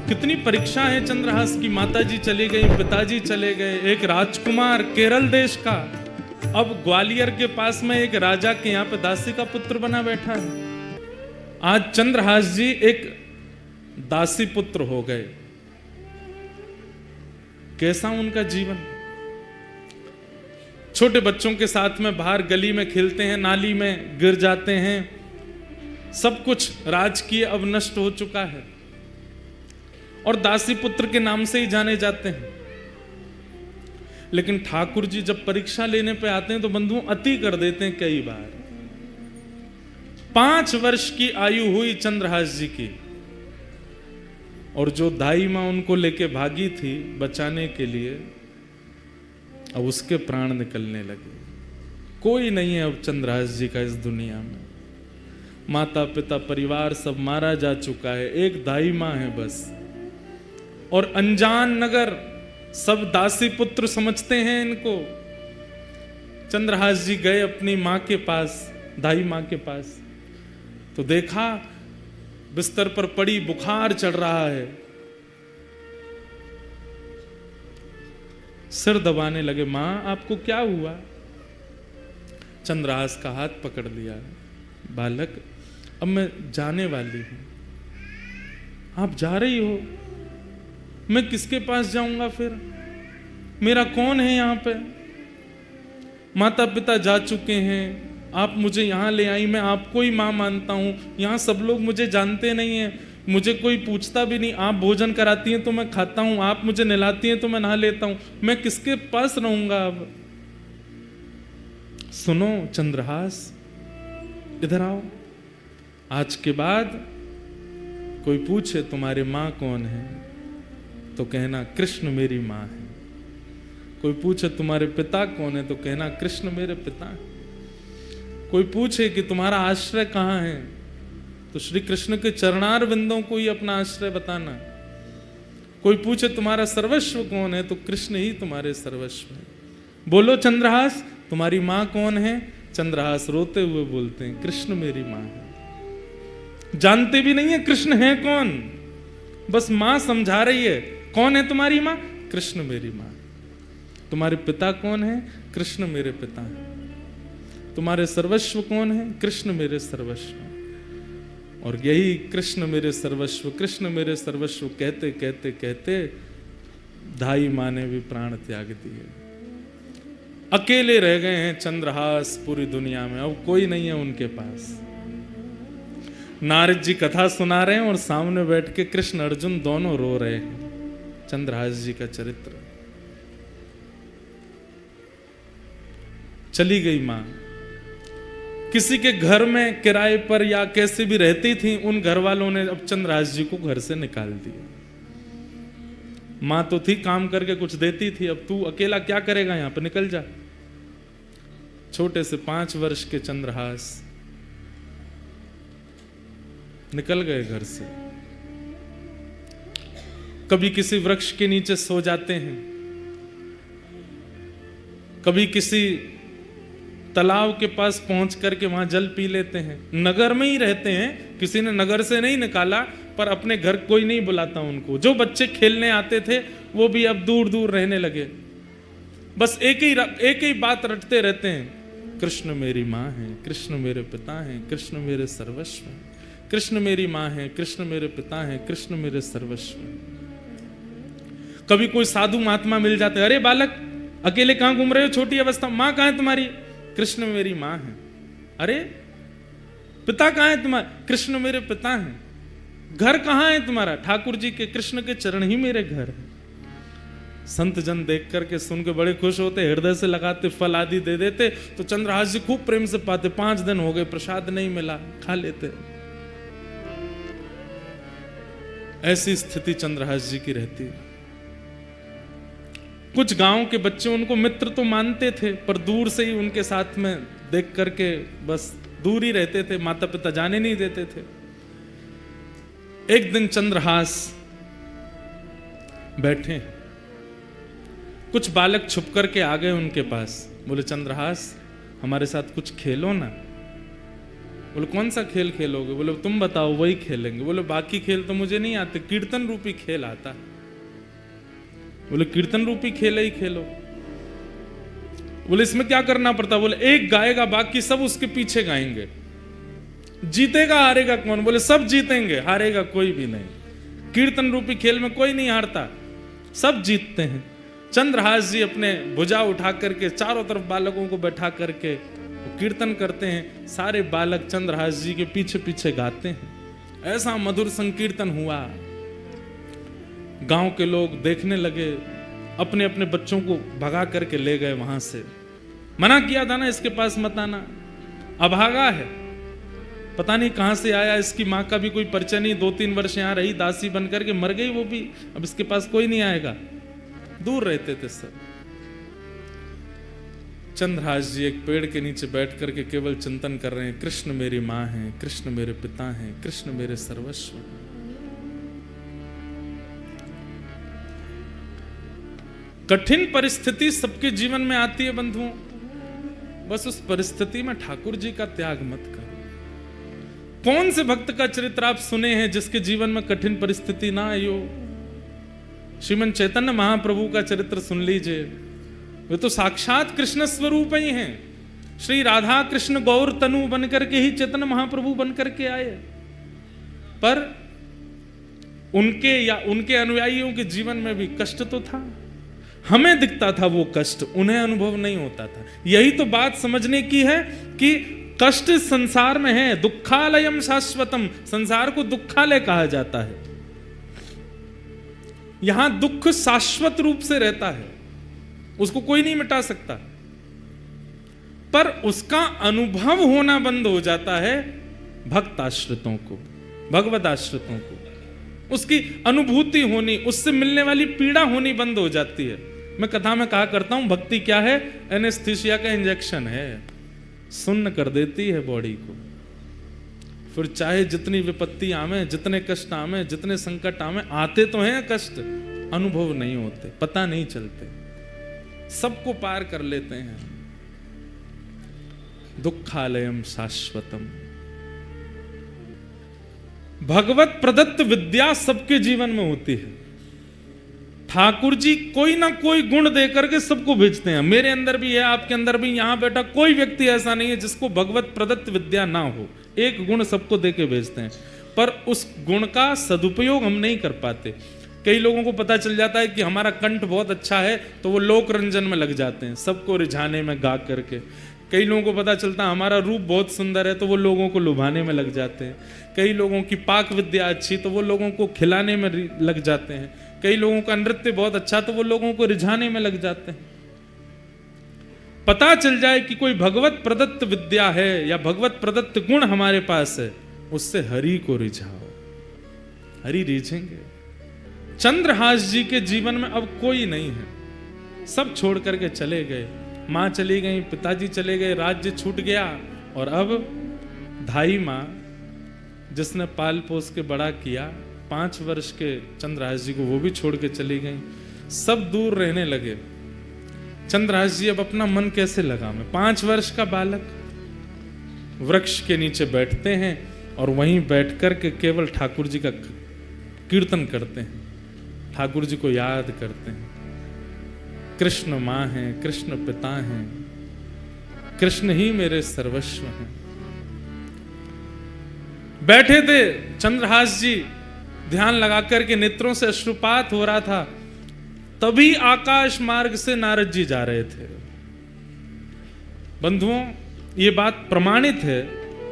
कितनी परीक्षा है चंद्रहास की। माताजी चली गई, पिताजी चले गए, एक राजकुमार केरल देश का अब ग्वालियर के पास में एक राजा के यहां पे दासी का पुत्र बना बैठा है। आज चंद्रहास जी एक दासी पुत्र हो गए। कैसा उनका जीवन। छोटे बच्चों के साथ में बाहर गली में खेलते हैं, नाली में गिर जाते हैं। सब कुछ राजकीय अब नष्ट हो चुका है और दासी पुत्र के नाम से ही जाने जाते हैं। लेकिन ठाकुर जी जब परीक्षा लेने पे आते हैं तो बंधुओं अति कर देते हैं कई बार। 5 वर्ष की आयु हुई चंद्रहास जी की, और जो दाई मां उनको लेके भागी थी बचाने के लिए, अब उसके प्राण निकलने लगे। कोई नहीं है अब चंद्रहास जी का इस दुनिया में। माता पिता परिवार सब मारा जा चुका है, एक दाई मां है बस। और अनजान नगर सब दासी पुत्र समझते हैं इनको। चंद्रहास जी गए अपनी मां के पास, दाई मां के पास, तो देखा बिस्तर पर पड़ी, बुखार चढ़ रहा है। सिर दबाने लगे, मां आपको क्या हुआ? चंद्रहास का हाथ पकड़ लिया, बालक अब मैं जाने वाली हूं। आप जा रही हो? मैं किसके पास जाऊंगा फिर? मेरा कौन है यहां पे? माता पिता जा चुके हैं, आप मुझे यहाँ ले आई, मैं आपको ही माँ मानता हूँ, यहाँ सब लोग मुझे जानते नहीं हैं, मुझे कोई पूछता भी नहीं, आप भोजन कराती हैं तो मैं खाता हूँ, आप मुझे नहलाती हैं तो मैं नहा लेता हूँ, मैं किसके पास रहूंगा अब? सुनो चंद्रहास, इधर आओ। आज के बाद कोई पूछे तुम्हारी माँ कौन है तो कहना कृष्ण मेरी माँ है। कोई पूछे तुम्हारे पिता कौन है तो कहना कृष्ण मेरे पिता है। कोई पूछे कि तुम्हारा आश्रय कहाँ है तो श्री कृष्ण के चरणार बिंदों को ही अपना आश्रय बताना। कोई पूछे तुम्हारा सर्वस्व कौन है तो कृष्ण ही तुम्हारे सर्वस्व है। बोलो चंद्रहास, तुम्हारी माँ कौन है? चंद्रहास रोते हुए बोलते हैं कृष्ण मेरी माँ है। जानते भी नहीं है कृष्ण है कौन, बस माँ समझा रही है। कौन है तुम्हारी माँ? कृष्ण मेरी माँ। तुम्हारे पिता कौन है? कृष्ण मेरे पिता है। तुम्हारे सर्वस्व कौन है? कृष्ण मेरे सर्वस्व। और यही कृष्ण मेरे सर्वस्व, कृष्ण मेरे सर्वस्व कहते कहते कहते धाई माँ ने भी प्राण त्याग दिए। अकेले रह गए हैं चंद्रहास पूरी दुनिया में, अब कोई नहीं है उनके पास। नारद जी कथा सुना रहे हैं और सामने बैठ के कृष्ण अर्जुन दोनों रो रहे हैं। चंद्रहास जी का चरित्र। चली गई मां, किसी के घर में किराए पर या कैसे भी रहती थी, उन घर वालों ने अब चंद्रहास जी को घर से निकाल दिया। मां तो थी, काम करके कुछ देती थी, अब तू अकेला क्या करेगा, यहां पर निकल जा। छोटे से 5 वर्ष के चंद्रहास निकल गए घर से। कभी किसी वृक्ष के नीचे सो जाते हैं, कभी किसी तालाब के पास पहुंच करके वहां जल पी लेते हैं। नगर में ही रहते हैं, किसी ने नगर से नहीं निकाला, पर अपने घर कोई नहीं बुलाता उनको। जो बच्चे खेलने आते थे वो भी अब दूर दूर रहने लगे। बस एक ही बात रटते रहते हैं, कृष्ण मेरी माँ है, कृष्ण मेरे पिता हैं, कृष्ण मेरे सर्वस्व हैं। कृष्ण मेरी माँ है, कृष्ण मेरे पिता हैं, कृष्ण मेरे सर्वस्व हैं। कभी कोई साधु महात्मा मिल जाते, अरे बालक अकेले कहां घूम रहे हो, छोटी अवस्था, माँ कहां है तुम्हारी? कृष्ण मेरी माँ है। अरे पिता कहां है तुम्हारा? कृष्ण मेरे पिता हैं। घर कहां है तुम्हारा? ठाकुर जी के, कृष्ण के चरण ही मेरे घर है। संत जन देख करके सुन के बड़े खुश होते, हृदय से लगाते, फल आदि दे देते। तो चंद्रहास जी खूब प्रेम से पाते। 5 दिन हो गए, प्रसाद नहीं मिला, खा लेते। ऐसी स्थिति चंद्रहास जी की रहती है। कुछ गांव के बच्चे उनको मित्र तो मानते थे, पर दूर से ही उनके साथ में देख करके बस दूर ही रहते थे, माता पिता जाने नहीं देते थे। एक दिन चंद्रहास बैठे, कुछ बालक छुप करके आ गए उनके पास। बोले चंद्रहास हमारे साथ कुछ खेलो ना। बोले कौन सा खेल खेलोगे? बोले तुम बताओ, वही खेलेंगे। बोले बाकी खेल तो मुझे नहीं आते, कीर्तन रूपी खेल आता है। बोले कीर्तन रूपी खेल ही खेलो। बोले इसमें क्या करना पड़ता? बोले एक गाएगा, बाकी सब उसके पीछे गाएंगे। जीतेगा हारेगा कौन? बोले सब जीतेंगे, हारेगा कोई भी नहीं। कीर्तन रूपी खेल में कोई नहीं हारता, सब जीतते हैं। चंद्रहास जी अपने भुजा उठा करके चारों तरफ बालकों को बैठा करके कीर्तन करते हैं। सारे बालक चंद्रहास जी के पीछे पीछे गाते हैं। ऐसा मधुर संकीर्तन हुआ, गांव के लोग देखने लगे, अपने अपने बच्चों को भगा करके ले गए वहां से। मना किया था ना इसके पास मत आना, अभागा है, पता नहीं कहां से आया, इसकी माँ का भी कोई परिचय नहीं, 2-3 वर्ष यहाँ रही दासी बन करके, मर गई वो भी, अब इसके पास कोई नहीं आएगा। दूर रहते थे सब। चंद्रहास जी एक पेड़ के नीचे बैठ करके केवल चिंतन कर रहे हैं, कृष्ण मेरी माँ है, कृष्ण मेरे पिता हैं, कृष्ण मेरे सर्वस्व। कठिन परिस्थिति सबके जीवन में आती है बंधुओं, बस उस परिस्थिति में ठाकुर जी का त्याग मत करो। कौन से भक्त का चरित्र आप सुने हैं जिसके जीवन में कठिन परिस्थिति ना आई हो? श्रीमन चैतन्य महाप्रभु का चरित्र सुन लीजिए, वे तो साक्षात कृष्ण स्वरूप ही हैं। श्री राधा कृष्ण गौर तनु बनकर के ही चैतन्य महाप्रभु बनकर के आए, पर उनके या उनके अनुयायियों के जीवन में भी कष्ट तो था। हमें दिखता था वो कष्ट, उन्हें अनुभव नहीं होता था। यही तो बात समझने की है कि कष्ट इस संसार में है। दुखालयम शाश्वतम, संसार को दुखालय कहा जाता है। यहां दुख शाश्वत रूप से रहता है, उसको कोई नहीं मिटा सकता, पर उसका अनुभव होना बंद हो जाता है भक्त आश्रितों को, भगवत आश्रितों को। उसकी अनुभूति होनी, उससे मिलने वाली पीड़ा होनी बंद हो जाती है। मैं कथा में कहा करता हूं, भक्ति क्या है? एनेस्थीसिया का इंजेक्शन है, सुन्न कर देती है बॉडी को। फिर चाहे जितनी विपत्ति आवे, जितने कष्ट आवे, जितने संकट आवे, आते तो हैं कष्ट, अनुभव नहीं होते, पता नहीं चलते, सबको पार कर लेते हैं। दुखालयम शाश्वतम। भगवत प्रदत्त विद्या सबके जीवन में होती है। ठाकुर जी कोई ना कोई गुण देकर के सबको भेजते हैं। मेरे अंदर भी है, आपके अंदर भी, यहां बैठा कोई व्यक्ति ऐसा नहीं है जिसको भगवत प्रदत्त विद्या ना हो। एक गुण सबको देके भेजते हैं, पर उस गुण का सदुपयोग हम नहीं कर पाते। कई लोगों को पता चल जाता है कि हमारा कंठ बहुत अच्छा है, तो वो लोक रंजन में लग जाते हैं, सबको रिझाने में गा करके। कई लोगों को पता चलता है हमारा रूप बहुत सुंदर है, तो वो लोगों को लुभाने में लग जाते हैं। कई लोगों की पाक विद्या अच्छी, तो वो लोगों को खिलाने में लग जाते हैं। कई लोगों का नृत्य बहुत अच्छा, तो वो लोगों को रिझाने में लग जाते हैं। पता चल जाए कि कोई भगवत प्रदत्त विद्या है या भगवत प्रदत्त गुण हमारे पास है, उससे हरि को रिझाओ, हरि रिझेंगे। चंद्रहास जी के जीवन में अब कोई नहीं है, सब छोड़ करके चले गए। मां चली गई, पिताजी चले गए, राज्य छूट गया, और अब धाई मां जिसने पाल पोस के बड़ा किया, 5 वर्ष के चंद्रहास जी को, वो भी छोड़ के चली गई। सब दूर रहने लगे। चंद्रहास जी अब अपना मन कैसे लगावे? 5 वर्ष का बालक वृक्ष के नीचे बैठते हैं और वहीं बैठ कर के केवल ठाकुर जी का कीर्तन करते हैं, ठाकुर जी को याद करते हैं। कृष्ण माँ हैं, कृष्ण पिता हैं, कृष्ण ही मेरे सर्वस्व हैं। बैठे थे चंद्रहास जी, ध्यान लगा करके नेत्रों से अश्रुपात हो रहा था। तभी आकाश मार्ग से नारद जी जा रहे थे। बंधुओं, ये बात प्रमाणित है,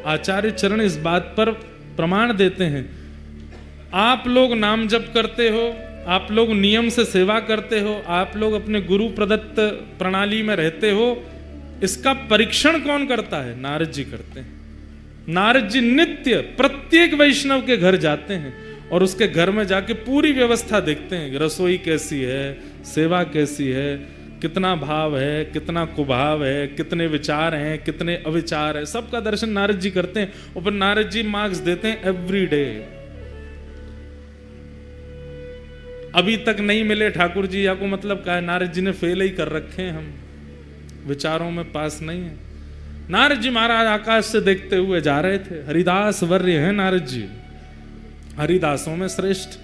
आचार्य चरण इस बात पर प्रमाण देते हैं। आप लोग नाम जप करते हो, आप लोग नियम से सेवा करते हो, आप लोग अपने गुरु प्रदत्त प्रणाली में रहते हो, इसका परीक्षण कौन करता है? नारद जी करते हैं। नारद जी नित्य प्रत्येक वैष्णव के घर जाते हैं और उसके घर में जाके पूरी व्यवस्था देखते हैं, रसोई कैसी है, सेवा कैसी है, कितना भाव है, कितना कुभाव है, कितने विचार हैं, कितने अविचार है, सबका दर्शन नारद जी करते हैं। और फिर नारद जी मार्क्स देते हैं एवरी डे। अभी तक नहीं मिले ठाकुर जी, या को मतलब क्या है? नारद जी ने फेल ही कर रखे हैं, हम विचारों में पास नहीं है। नारद जी महाराज आकाश से देखते हुए जा रहे थे। हरिदास वर्य हैं नारद जी, हरिदासों में श्रेष्ठ।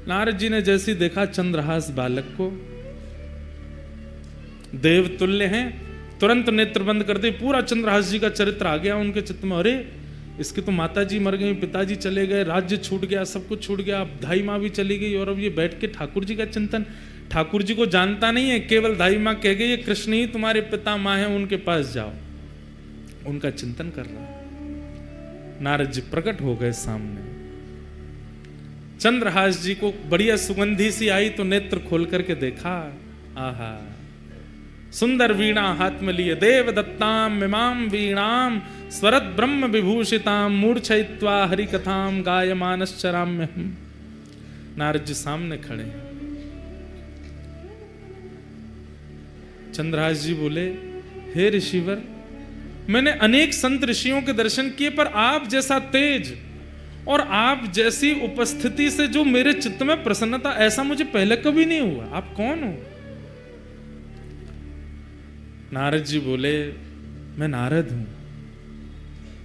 नारद जी ने जैसी देखा चंद्रहास बालक को, देव तुल्य हैं, तुरंत नेत्र बंद कर दे। पूरा चंद्रहास जी का चरित्र आ गया उनके चित्त में। अरे इसके तो माता जी मर गई, पिताजी चले गए, राज्य छूट गया, सब कुछ छूट गया, अब धाई माँ भी चली गई, और अब ये बैठ के ठाकुर जी का चिंतन। ठाकुर जी को जानता नहीं है, केवल धाई माँ कह गई ये कृष्ण ही तुम्हारे पिता माँ है, उनके पास जाओ। उनका चिंतन कर रहा है। नारद जी प्रकट हो गए सामने। चंद्रहास जी को बढ़िया सुगंधी सी आई तो नेत्र खोल करके देखा, आहा, सुंदर वीणा हाथ में लिए, देव दत्ताम मिमाम वीणाम स्वरत ब्रह्म विभूषिताम मूर्छयित्वा हरि कथाम गायमानश्चराम्यहम्। नारद जी सामने खड़े हैं। चंद्रहास जी बोले, हे ऋषिवर, मैंने अनेक संत ऋषियों के दर्शन किए, पर आप जैसा तेज और आप जैसी उपस्थिति से जो मेरे चित्त में प्रसन्नता, ऐसा मुझे पहले कभी नहीं हुआ। आप कौन हो? नारद जी बोले, मैं नारद हूं।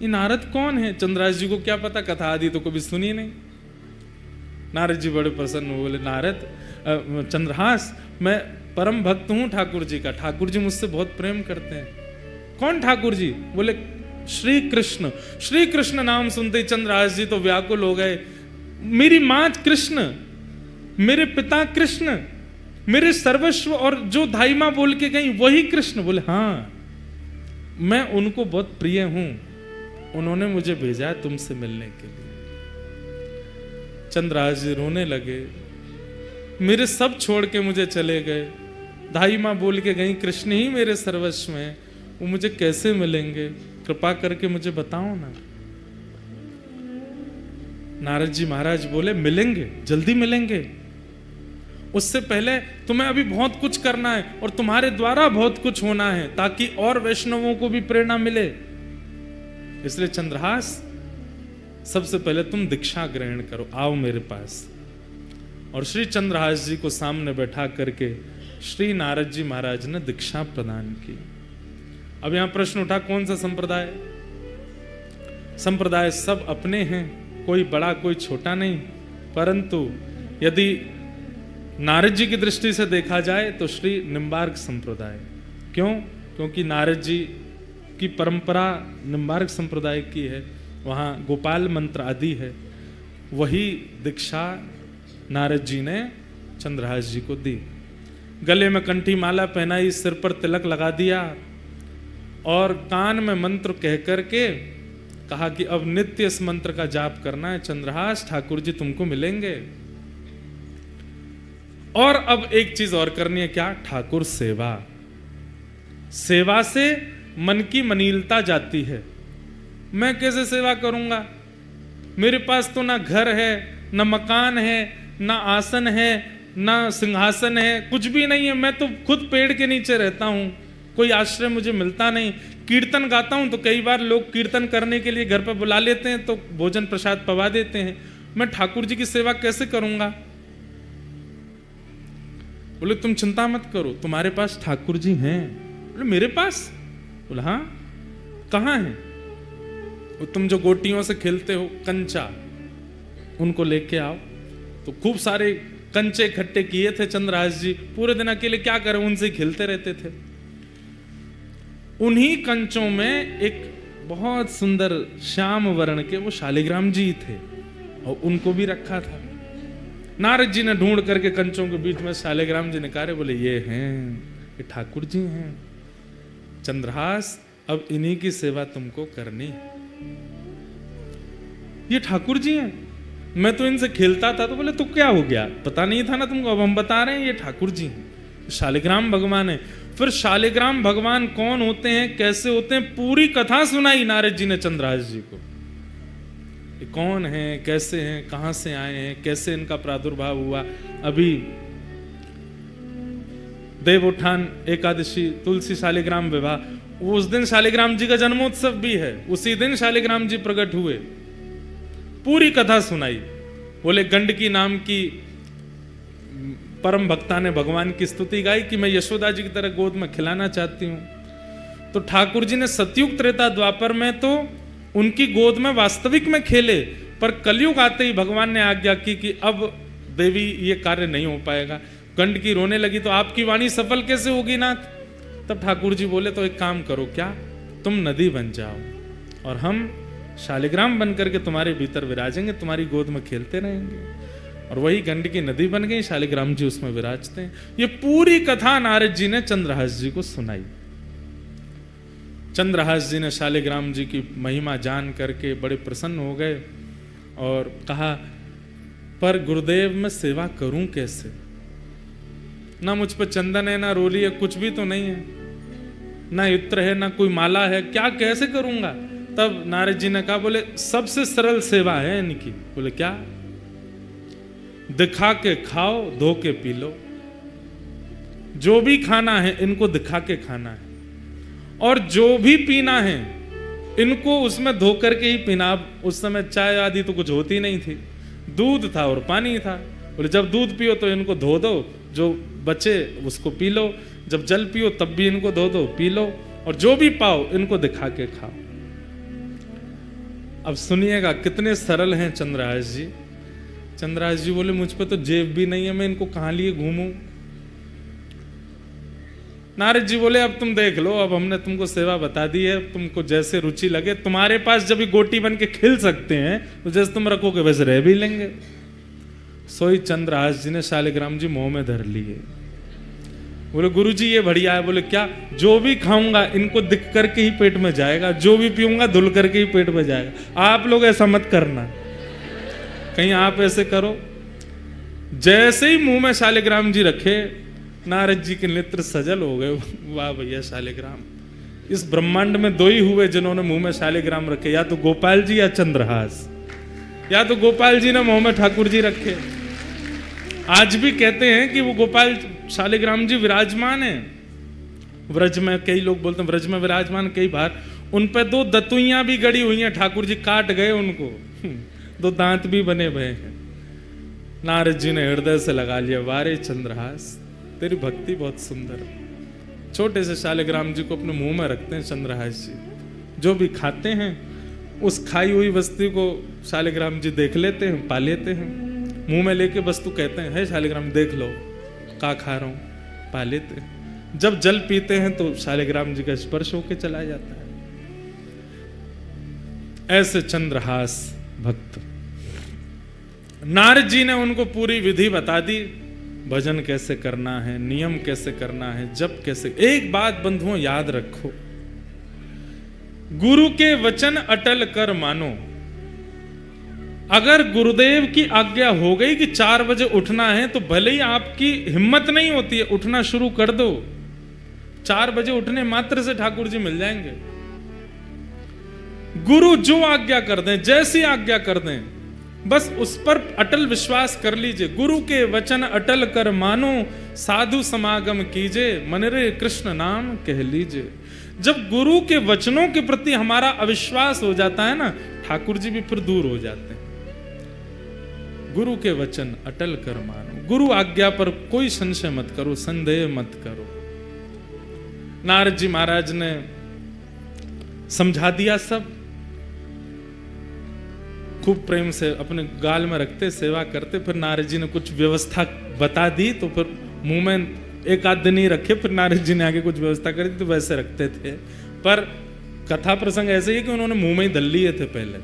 ये नारद कौन है? चंद्रहास जी को क्या पता, कथा आदि तो कभी सुनी नहीं। नारद जी बड़े प्रसन्न बोले, नारद चंद्रहास, मैं परम भक्त हूं ठाकुर जी का, ठाकुर जी मुझसे बहुत प्रेम करते हैं। कौन ठाकुर जी? बोले श्री कृष्ण। श्री कृष्ण नाम सुनते ही चंद्रहास जी तो व्याकुल हो गए। मेरी मां कृष्ण, मेरे पिता कृष्ण, मेरे सर्वस्व, और जो दाई मां बोल के गई वही कृष्ण। बोले हाँ, मैं उनको बहुत प्रिय हूं, उन्होंने मुझे भेजा है तुमसे मिलने के लिए। चंद्रहास जी रोने लगे, मेरे सब छोड़ के मुझे चले गए, दाई मां बोल के गई कृष्ण ही मेरे सर्वस्व में, वो मुझे कैसे मिलेंगे, कृपा करके मुझे बताओ ना। नारद जी महाराज बोले मिलेंगे, जल्दी मिलेंगे, उससे पहले तुम्हें अभी बहुत कुछ करना है और तुम्हारे द्वारा बहुत कुछ होना है, ताकि और वैष्णवों को भी प्रेरणा मिले। इसलिए चंद्रहास, सबसे पहले तुम दीक्षा ग्रहण करो, आओ मेरे पास। और श्री चंद्रहास जी को सामने बैठा करके श्री नारद जी महाराज ने दीक्षा प्रदान की। अब यहां प्रश्न उठा, कौन सा संप्रदाय? संप्रदाय सब अपने हैं, कोई बड़ा कोई छोटा नहीं, परंतु यदि नारद जी की दृष्टि से देखा जाए तो श्री निम्बार्क संप्रदाय। क्यों? क्योंकि नारद जी की परंपरा निम्बार्क संप्रदाय की है, वहाँ गोपाल मंत्र आदि है, वही दीक्षा नारद जी ने चंद्रहास जी को दी। गले में कंठी माला पहनाई, सिर पर तिलक लगा दिया और कान में मंत्र कह करके कहा कि अब नित्य इस मंत्र का जाप करना है। चंद्रहास, ठाकुर जी तुमको मिलेंगे। और अब एक चीज और करनी है, क्या? ठाकुर सेवा। सेवा से मन की मनीलता जाती है। मैं कैसे सेवा करूंगा? मेरे पास तो ना घर है, ना मकान है, ना आसन है, ना सिंहासन है, कुछ भी नहीं है। मैं तो खुद पेड़ के नीचे रहता हूं, कोई आश्रय मुझे मिलता नहीं। कीर्तन गाता हूं तो कई बार लोग कीर्तन करने के लिए घर पर बुला लेते हैं तो भोजन प्रसाद पवा देते हैं। मैं ठाकुर जी की सेवा कैसे करूंगा? बोले तुम चिंता मत करो, तुम्हारे पास ठाकुर जी हैं। बोले मेरे पास? बोले हाँ। कहाँ हैं? तुम जो गोटियों से खेलते हो कंचा, उनको लेके आओ। तो खूब सारे कंचे इकट्ठे किए थे चंद्रहास जी, पूरे दिन अकेले क्या करें, उनसे खेलते रहते थे। उन्हीं कंचों में एक बहुत सुंदर श्याम वर्ण के वो शालिग्राम जी थे और उनको भी रखा था। नारद जी ने ढूंढ करके कंचों के बीच में शालिग्राम जी निकाले, बोले ये हैं, ये ठाकुर जी हैं। चंद्रहास, अब इन्हीं की सेवा तुमको करनी है। ये ठाकुर जी हैं, मैं तो इनसे खेलता था। तो बोले तो क्या हो गया, पता नहीं था ना तुमको? अब हम बता रहे हैं, ये ठाकुर जी हैं, शालिग्राम भगवान है। फिर शालिग्राम भगवान कौन होते हैं, कैसे होते हैं, पूरी कथा सुनाई नारद जी ने चंद्रहास जी को। ये कौन है, कैसे हैं, कहां से आए हैं, कैसे इनका प्रादुर्भाव हुआ। अभी देवोत्थान एकादशी, तुलसी शालिग्राम विवाह, उस दिन शालिग्राम जी का जन्मोत्सव भी है, उसी दिन शालिग्राम जी प्रकट हुए। पूरी कथा सुनाई। बोले गंडकी नाम की परम भक्ता ने भगवान की स्तुति गाई कि मैं यशोदा जी की तरह गोद में खिलाना चाहती हूं। तो ठाकुर जी ने सतयुग त्रेता द्वापर में तो उनकी गोद में वास्तविक में खेले, पर कलयुग आते ही भगवान ने आज्ञा की कि अब देवी ये कार्य नहीं हो पाएगा। गंडकी रोने लगी तो आपकी वाणी सफल कैसे होगी नाथ? तब ठाकुर जी बोले तो एक काम करो, क्या तुम नदी बन जाओ और हम शालिग्राम बन करके तुम्हारे भीतर विराजेंगे, तुम्हारी गोद में खेलते रहेंगे। और वही गंडकी नदी बन गई, शालिग्राम जी उसमें विराजते हैं। ये पूरी कथा नारद जी ने चंद्रहास जी को सुनाई। चंद्रहास जी ने शालिग्राम जी की महिमा जान करके बड़े प्रसन्न हो गए और कहा, पर गुरुदेव मैं सेवा करूं कैसे? ना मुझ पर चंदन है, ना रोली है, कुछ भी तो नहीं है, ना इत्र है, ना कोई माला है, क्या कैसे करूंगा? तब नारद जी ने कहा, बोले सबसे सरल सेवा है इनकी। बोले क्या? दिखा के खाओ, धो के पी लो। जो भी खाना है इनको दिखा के खाना है, और जो भी पीना है इनको उसमें धो करके ही पीना। अब उस समय चाय आदि तो कुछ होती नहीं थी, दूध था और पानी था। बोले जब दूध पियो तो इनको धो दो, जो बचे उसको पी लो, जब जल पियो तब भी इनको धो दो, पी लो, और जो भी पाओ इनको दिखा के खाओ। अब सुनिएगा कितने सरल हैं चंद्रहास जी। चंद्रहास जी बोले मुझ पे तो जेब भी नहीं है, मैं इनको कहां लिए घूमूं? नारद जी बोले अब तुम देख लो, अब हमने तुमको सेवा बता दी है, तुमको जैसे रुचि लगे। तुम्हारे पास जब भी गोटी बन के खिल सकते हैं तो जैसे तुम रखोगे वैसे रह भी लेंगे। सोई चंद्रहास जी ने शालिग्राम जी मुंह में धर लिए बोले गुरुजी ये बढ़िया है। बोले क्या? जो भी खाऊंगा इनको दिख करके ही पेट में जाएगा, जो भी पीऊंगा धुल करके ही पेट में जाएगा। आप लोग ऐसा मत करना, कहीं आप ऐसे करो। जैसे ही मुंह में शालिग्राम जी रखे, नारद जी के नेत्र सजल हो गए। वाह भैया शालिग्राम, इस ब्रह्मांड में दो ही हुए जिन्होंने मुंह में शालिग्राम रखे, या तो गोपाल जी या चंद्रहास। या तो गोपाल जी ने मुंह में ठाकुर जी रखे। आज भी कहते हैं कि वो गोपाल शालिग्राम जी विराजमान है व्रज में। कई लोग बोलते हैं व्रज में विराजमान, कई बार उन पे दो दतुइयां भी गड़ी हुई हैं, ठाकुर जी काट गए उनको, दो दांत भी बने हुए हैं। नारद जी ने हृदय से लगा लिया, वारे चंद्रहास तेरी भक्ति बहुत सुंदर है। छोटे से शालिग्राम जी को अपने मुंह में रखते हैं चंद्रहास जी। जो भी खाते हैं उस खाई हुई वस्तु को शालिग्राम जी देख लेते हैं, पा लेते हैं। मुंह में लेके वस्तु कहते हैं, है शालिग्राम देख लो का खा रहा हूं, पा लेते हैं। जब जल पीते हैं तो शालिग्राम जी का स्पर्श होके चला जाता है। ऐसे चंद्रहास भक्त। नारद जी ने उनको पूरी विधि बता दी, भजन कैसे करना है, नियम कैसे करना है, जब कैसे। एक बात बंधुओं याद रखो, गुरु के वचन अटल कर मानो। अगर गुरुदेव की आज्ञा हो गई कि 4 बजे उठना है, तो भले ही आपकी हिम्मत नहीं होती है, उठना शुरू कर दो। 4 बजे उठने मात्र से ठाकुर जी मिल जाएंगे। गुरु जो आज्ञा कर दें, जैसी आज्ञा कर दें, बस उस पर अटल विश्वास कर लीजिए। गुरु के वचन अटल कर मानो, साधु समागम कीजिए, मन रे कृष्ण नाम कह लीजिए। जब गुरु के वचनों के प्रति हमारा अविश्वास हो जाता है ना, ठाकुर जी भी फिर दूर हो जाते हैं। गुरु के वचन अटल कर मानो, गुरु आज्ञा पर कोई संशय मत करो, संदेह मत करो। नारद जी महाराज ने समझा दिया सब, खूब प्रेम से अपने गाल में रखते, सेवा करते। फिर नारद जी ने कुछ व्यवस्था बता दी, तो फिर मुंह में एक आध दिन ही रखे, फिर नारद जी ने आगे कुछ व्यवस्था कर दी, तो वैसे रखते थे। पर कथा प्रसंग ऐसे ही कि उन्होंने मुंह में ही धल लिए थे पहले।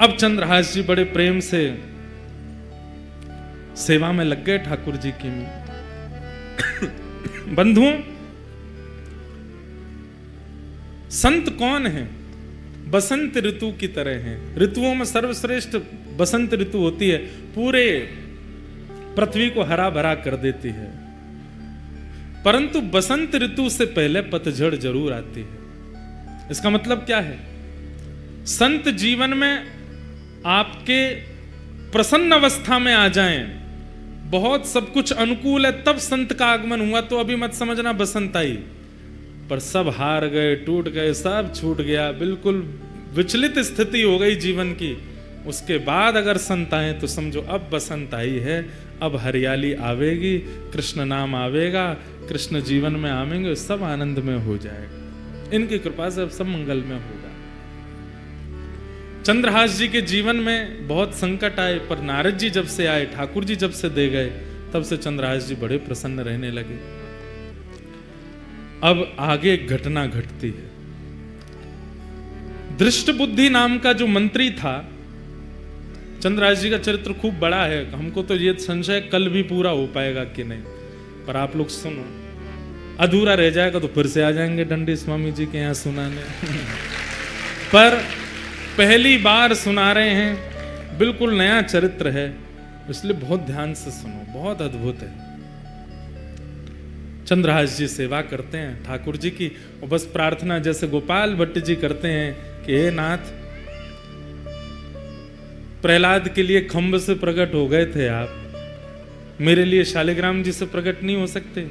अब चंद्रहास जी बड़े प्रेम से सेवा में लग गए ठाकुर जी की। बंधुओं, संत कौन है? बसंत ऋतु की तरह हैं। ऋतुओं में सर्वश्रेष्ठ बसंत ऋतु होती है, पूरे पृथ्वी को हरा भरा कर देती है। परंतु बसंत ऋतु से पहले पतझड़ जरूर आती है। इसका मतलब क्या है? संत जीवन में आपके प्रसन्न अवस्था में आ जाएं, बहुत सब कुछ अनुकूल है, तब संत का आगमन हुआ, तो अभी मत समझना बसंत आई। पर सब हार गए, टूट गए, सब छूट गया, बिल्कुल विचलित स्थिति हो गई जीवन की, उसके बाद अगर संत आए तो समझो अब बसंत आई है, अब हरियाली आवेगी, कृष्ण नाम आवेगा, कृष्ण जीवन में आवेंगे, सब आनंद में हो जाएगा। इनकी कृपा से अब सब मंगल में होगा। चंद्रहास जी के जीवन में बहुत संकट आए, पर नारद जी जब से आए, ठाकुर जी जब से दे गए, तब से चंद्रहास जी बड़े प्रसन्न रहने लगे। अब आगे एक घटना घटती है। दृष्ट बुद्धि नाम का जो मंत्री था, चंद्रहास जी का चरित्र खूब बड़ा है, हमको तो ये संशय कल भी पूरा हो पाएगा कि नहीं, पर आप लोग सुनो, अधूरा रह जाएगा तो फिर से आ जाएंगे डंडी स्वामी जी के यहाँ सुनाने। पर पहली बार सुना रहे हैं, बिल्कुल नया चरित्र है, इसलिए बहुत ध्यान से सुनो, बहुत अद्भुत है। चंद्रहास जी सेवा करते हैं ठाकुर जी की, और बस प्रार्थना जैसे गोपाल भट्ट जी करते हैं कि हे नाथ, प्रहलाद के लिए खंभ से प्रकट हो गए थे आप, मेरे लिए शालिग्राम जी से प्रकट नहीं हो सकते?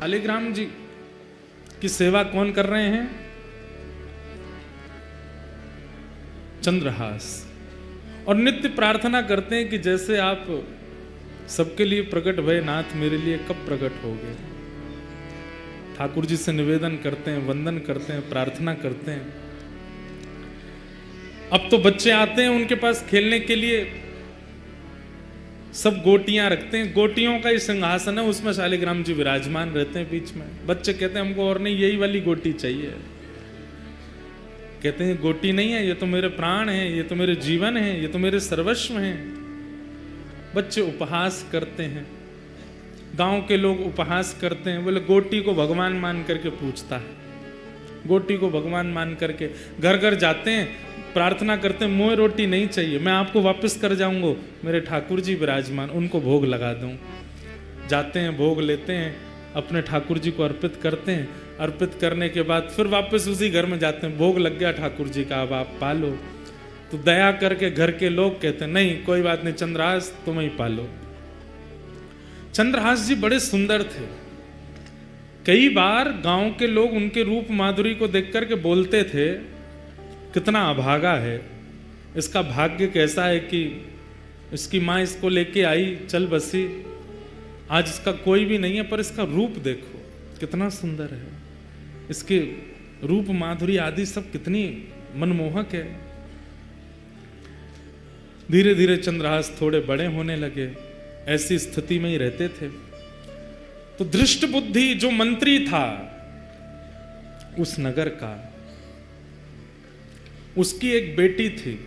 शालिग्राम जी की सेवा कौन कर रहे हैं? चंद्रहास। और नित्य प्रार्थना करते हैं कि जैसे आप सबके लिए प्रकट भय नाथ, मेरे लिए कब प्रकट होगे? ठाकुर जी से निवेदन करते हैं, वंदन करते हैं, प्रार्थना करते हैं। अब तो बच्चे आते हैं उनके पास खेलने के लिए, सब गोटियां रखते हैं, गोटियों का ही सिंहासन है, उसमें शालिग्राम जी विराजमान रहते हैं बीच में। बच्चे कहते हैं हमको और नहीं, यही वाली गोटी चाहिए। कहते हैं गोटी नहीं है, ये तो मेरे प्राण हैं, ये तो मेरे जीवन है, ये तो मेरे सर्वस्व हैं। बच्चे उपहास करते हैं। गांव के लोग उपहास करते हैं, बोले गोटी को भगवान मान करके पूछता है, गोटी को भगवान मान करके घर घर जाते हैं, प्रार्थना करते हैं, मोए रोटी नहीं चाहिए, मैं आपको वापस कर जाऊंगा, मेरे ठाकुर जी विराजमान, उनको भोग लगा दूं। जाते हैं, भोग लेते हैं, अपने ठाकुर जी को अर्पित करते हैं, अर्पित करने के बाद फिर वापस उसी घर में जाते हैं, भोग लग गया ठाकुर जी का, अब आप पालो। तो दया करके घर के लोग कहते हैं नहीं कोई बात नहीं चंद्रहास तुम ही पालो। चंद्रहास जी बड़े सुंदर थे, कई बार गांव के लोग उनके रूप माधुरी को देख करके बोलते थे कितना अभागा है, इसका भाग्य कैसा है कि इसकी माँ इसको लेके आई चल बसी, आज इसका कोई भी नहीं है, पर इसका रूप देखो कितना सुंदर है, इसके रूप माधुरी आदि सब कितनी मनमोहक है। धीरे धीरे चंद्रहास थोड़े बड़े होने लगे, ऐसी स्थिति में ही रहते थे। तो दृष्ट बुद्धि जो मंत्री था उस नगर का, उसकी एक बेटी थी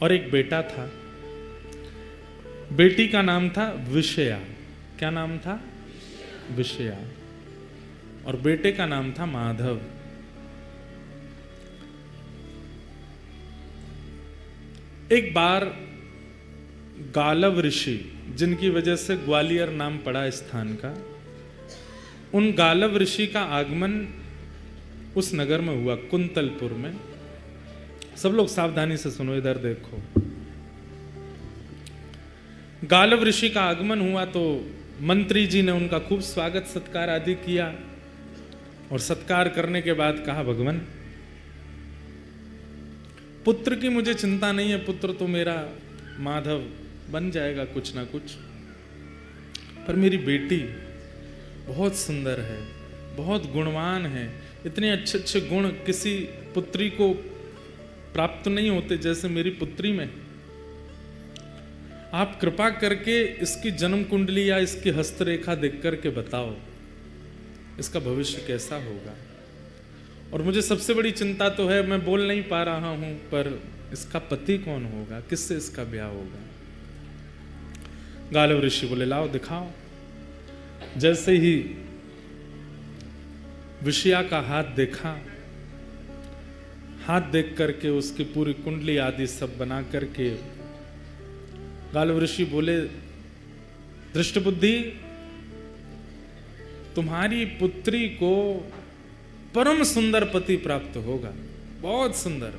और एक बेटा था। बेटी का नाम था विषया, क्या नाम था? विषया। और बेटे का नाम था माधव। एक बार गालव ऋषि, जिनकी वजह से ग्वालियर नाम पड़ा स्थान का, उन गालव ऋषि का आगमन उस नगर में हुआ, कुंतलपुर में। सब लोग सावधानी से सुनो, इधर देखो। गालव ऋषि का आगमन हुआ तो मंत्री जी ने उनका खूब स्वागत सत्कार आदि किया, और सत्कार करने के बाद कहा भगवान पुत्र की मुझे चिंता नहीं है, पुत्र तो मेरा माधव बन जाएगा कुछ ना कुछ, पर मेरी बेटी बहुत सुंदर है, बहुत गुणवान है, इतने अच्छे अच्छे गुण किसी पुत्री को प्राप्त नहीं होते जैसे मेरी पुत्री में। आप कृपा करके इसकी जन्म कुंडली या इसकी हस्तरेखा देख करके बताओ इसका भविष्य कैसा होगा। और मुझे सबसे बड़ी चिंता तो है, मैं बोल नहीं पा रहा हूं, पर इसका पति कौन होगा, किससे इसका ब्याह होगा। गालव ऋषि बोले लाओ दिखाओ। जैसे ही विषया का हाथ देखा, हाथ देख करके उसकी पूरी कुंडली आदि सब बना करके गालव ऋषि बोले दृष्ट बुद्धि तुम्हारी पुत्री को परम सुंदर पति प्राप्त होगा, बहुत सुंदर,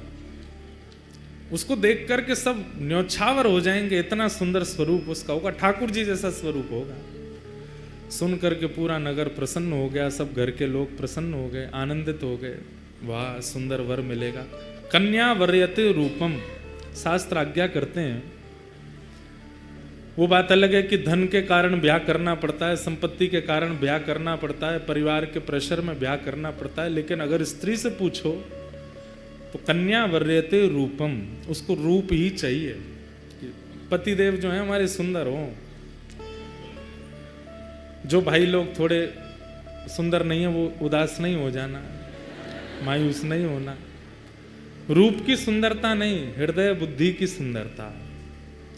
उसको देख करके सब न्योछावर हो जाएंगे, इतना सुंदर स्वरूप उसका होगा, ठाकुर जी जैसा स्वरूप होगा। सुन करके पूरा नगर प्रसन्न हो गया, सब घर के लोग प्रसन्न हो गए, आनंदित हो गए, वाह सुंदर वर मिलेगा। कन्या वर्यते रूपम, शास्त्र आज्ञा करते हैं। वो बात अलग है कि धन के कारण ब्याह करना पड़ता है, संपत्ति के कारण ब्याह करना पड़ता है, परिवार के प्रेशर में ब्याह करना पड़ता है, लेकिन अगर स्त्री से पूछो तो कन्या वर्यते रूपम, उसको रूप ही चाहिए, पतिदेव जो है हमारे सुंदर हो। जो भाई लोग थोड़े सुंदर नहीं है वो उदास नहीं हो जाना, मायूस नहीं होना। रूप की सुंदरता नहीं, हृदय बुद्धि की सुंदरता,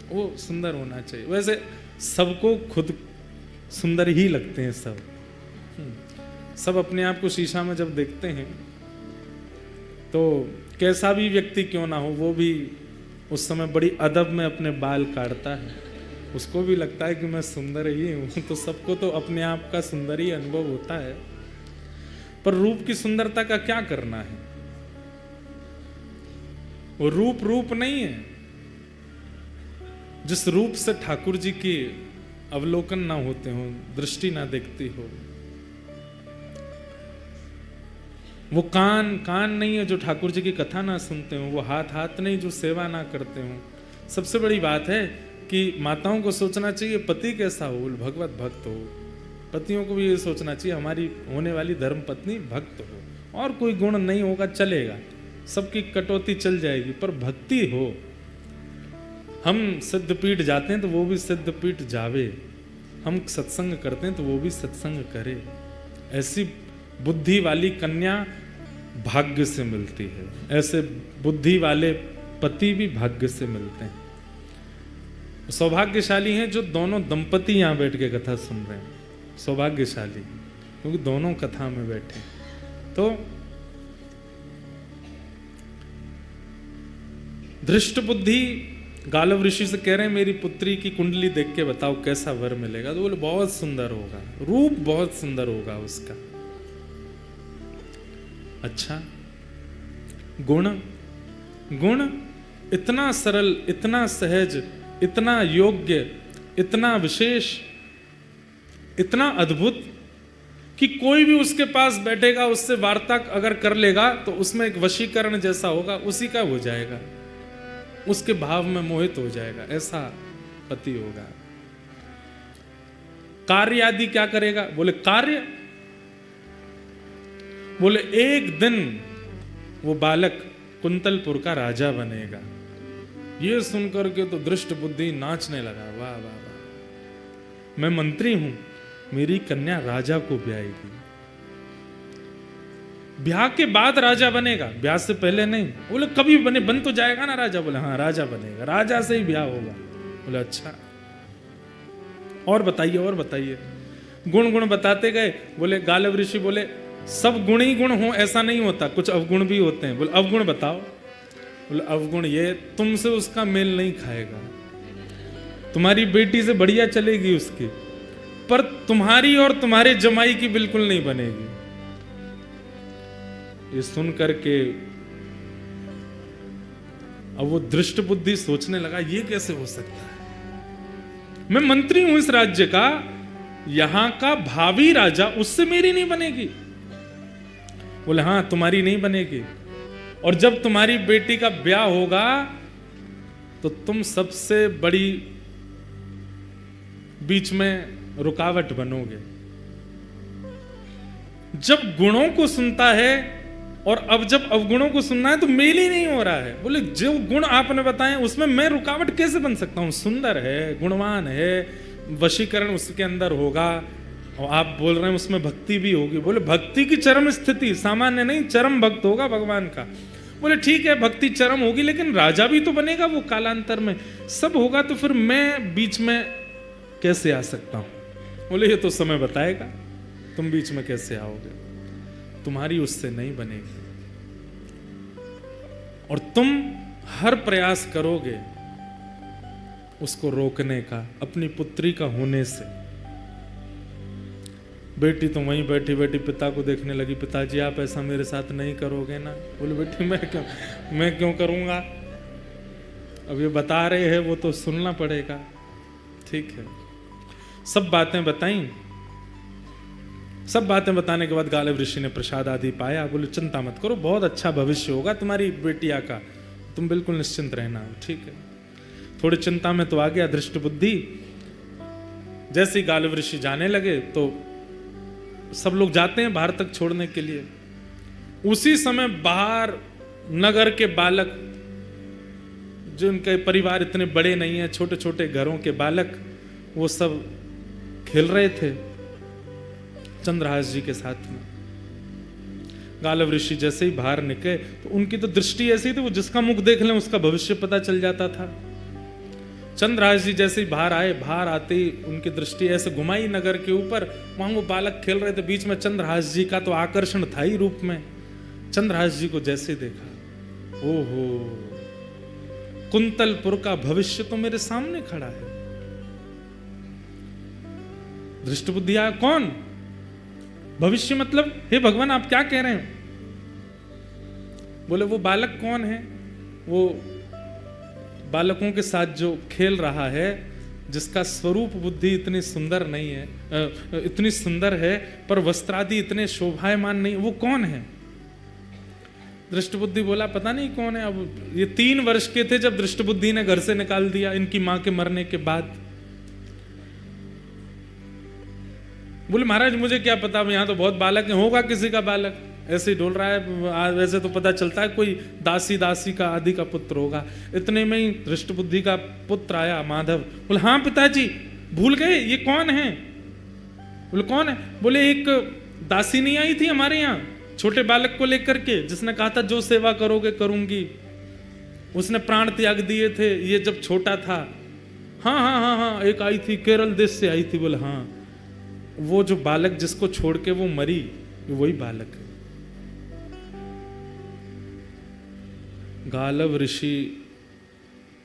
वो सुंदर होना चाहिए। वैसे सबको खुद सुंदर ही लगते हैं, सब अपने आप को शीशा में जब देखते हैं तो कैसा भी व्यक्ति क्यों ना हो, वो भी उस समय बड़ी अदब में अपने बाल काटता है, उसको भी लगता है कि मैं सुंदर ही हूं। तो सबको तो अपने आप का सुंदर ही अनुभव होता है, पर रूप की सुंदरता का क्या करना है। वो रूप रूप नहीं है, जिस रूप से ठाकुर जी की अवलोकन ना होते हो, दृष्टि ना देखती हो, वो कान कान नहीं है जो ठाकुर जी की कथा ना सुनते हो, वो हाथ हाथ नहीं जो सेवा ना करते हो। सबसे बड़ी बात है कि माताओं को सोचना चाहिए पति कैसा हो, भगवत भक्त हो। पतियों को भी ये सोचना चाहिए हमारी होने वाली धर्म पत्नी भक्त हो, और कोई गुण नहीं होगा चलेगा, सबकी कटौती चल जाएगी, पर भक्ति हो। हम सिद्धपीठ जाते हैं तो वो भी सिद्धपीठ जावे, हम सत्संग करते हैं तो वो भी सत्संग करे। ऐसी बुद्धि वाली कन्या भाग्य से मिलती है, ऐसे बुद्धि वाले पति भी भाग्य से मिलते हैं। सौभाग्यशाली हैं जो दोनों दंपति यहां बैठ के कथा सुन रहे हैं, सौभाग्यशाली, क्योंकि दोनों कथा में बैठे। तो धृष्ट बुद्धि गालव ऋषि से कह रहे हैं मेरी पुत्री की कुंडली देख के बताओ कैसा वर मिलेगा। तो बोले बहुत सुंदर होगा, रूप बहुत सुंदर होगा उसका। अच्छा, गुण, गुण इतना सरल, इतना सहज, इतना योग्य, इतना विशेष, इतना अद्भुत कि कोई भी उसके पास बैठेगा, उससे वार्ता अगर कर लेगा तो उसमें एक वशीकरण जैसा होगा, उसी का हो जाएगा, उसके भाव में मोहित हो जाएगा, ऐसा पति होगा। कार्य आदि क्या करेगा? बोले कार्य, बोले एक दिन वो बालक कुंतलपुर का राजा बनेगा। ये सुनकर के तो दृष्ट बुद्धि नाचने लगा, वाह वाह वाह, मैं मंत्री हूं, मेरी कन्या राजा को ब्याहेगी। ब्याह के बाद राजा बनेगा, ब्याह से पहले नहीं। बोले कभी बने, बन तो जाएगा ना राजा। बोले हाँ राजा बनेगा, राजा से ही ब्याह होगा। बोले अच्छा, और बताइए, और बताइए। गुण गुण बताते गए। बोले गालव ऋषि बोले सब गुण ही गुण हो ऐसा नहीं होता, कुछ अवगुण भी होते हैं। बोले अवगुण बताओ। बोले अवगुण ये, तुमसे उसका मेल नहीं खाएगा, तुम्हारी बेटी से बढ़िया चलेगी उसकी, पर तुम्हारी और तुम्हारे जमाई की बिल्कुल नहीं बनेगी। ये सुन करके अब वो दृष्ट बुद्धि सोचने लगा ये कैसे हो सकता है, मैं मंत्री हूं इस राज्य का, यहां का भावी राजा, उससे मेरी नहीं बनेगी। बोले हाँ तुम्हारी नहीं बनेगी, और जब तुम्हारी बेटी का ब्याह होगा तो तुम सबसे बड़ी बीच में रुकावट बनोगे। जब गुणों को सुनता है और अब जब अवगुणों को सुनना है तो मेल ही नहीं हो रहा है। बोले जो गुण आपने बताए उसमें मैं रुकावट कैसे बन सकता हूं? सुंदर है, गुणवान है, वशीकरण उसके अंदर होगा, और आप बोल रहे हैं उसमें भक्ति भी होगी। बोले भक्ति की चरम स्थिति, सामान्य नहीं, चरम भक्त होगा भगवान का। बोले ठीक है भक्ति चरम होगी, लेकिन राजा भी तो बनेगा वो कालांतर में, सब होगा, तो फिर मैं बीच में कैसे आ सकता हूं? बोले ये तो समय बताएगा, तुम बीच में कैसे आओगे, तुम्हारी उससे नहीं बनेगी, और तुम हर प्रयास करोगे उसको रोकने का, अपनी पुत्री का होने से। बेटी तो वहीं बैठी बैठी पिता को देखने लगी, पिताजी आप ऐसा मेरे साथ नहीं करोगे ना? बोले बेटी मैं क्यों करूंगा, अब ये बता रहे हैं वो तो सुनना पड़ेगा। ठीक है, सब बातें बताई। सब बातें बताने के बाद गालव ऋषि ने प्रसाद आदि पाया। बोले चिंता मत करो, बहुत अच्छा भविष्य होगा तुम्हारी बेटिया का, तुम बिल्कुल निश्चिंत रहना। ठीक है, थोड़ी चिंता में तो आ गया दृष्ट बुद्धि। जैसे ही गालव ऋषि जाने लगे तो सब लोग जाते हैं बाहर तक छोड़ने के लिए। उसी समय बाहर नगर के बालक, जिनके परिवार इतने बड़े नहीं है, छोटे छोटे घरों के बालक, वो सब खेल रहे थे चंद्रहास जी के साथ में। गालव ऋषि जैसे ही बाहर निकले तो उनकी तो दृष्टि ऐसी थी, वो जिसका मुख देख लें उसका भविष्य पता चल जाता था। चंद्रहास जी जैसे ही बाहर आए, बाहर आते ही उनकी दृष्टि ऐसे घुमाई नगर के ऊपर, वहां वो बालक खेल रहे थे, बीच में चंद्रहास जी का तो आकर्षण था ही रूप में। चंद्रहास जी को जैसे देखा, ओहो कुंतलपुर का भविष्य तो मेरे सामने खड़ा है। दृष्ट बुद्धि आया, कौन भविष्य मतलब? हे भगवान आप क्या कह रहे हैं? बोले वो बालक कौन है? वो बालकों के साथ जो खेल रहा है, जिसका स्वरूप बुद्धि इतनी सुंदर नहीं है, इतनी सुंदर है पर वस्त्रादि इतने शोभायमान नहीं, वो कौन है? दृष्ट बुद्धि बोला पता नहीं कौन है। अब ये 3 वर्ष के थे जब दृष्ट बुद्धि ने घर से निकाल दिया इनकी मां के मरने के बाद। बोले महाराज मुझे क्या पता, यहाँ तो बहुत बालक है, होगा किसी का बालक ऐसे ही डोल रहा है, वैसे तो पता चलता है कोई दासी का आदि का पुत्र होगा। इतने में ही दृष्ट बुद्धि का पुत्र आया माधव। बोले हाँ पिताजी भूल गए, ये कौन है? बोले कौन है? बोले एक दासी नहीं आई थी हमारे यहाँ छोटे बालक को लेकर के, जिसने कहा था जो सेवा करोगे करूंगी, उसने प्राण त्याग दिए थे ये जब छोटा था, हाँ हाँ हाँ हाँ, एक आई थी केरल देश से आई थी। बोले हाँ, वो जो बालक जिसको छोड़ के वो मरी, वही बालक है। गालव ऋषि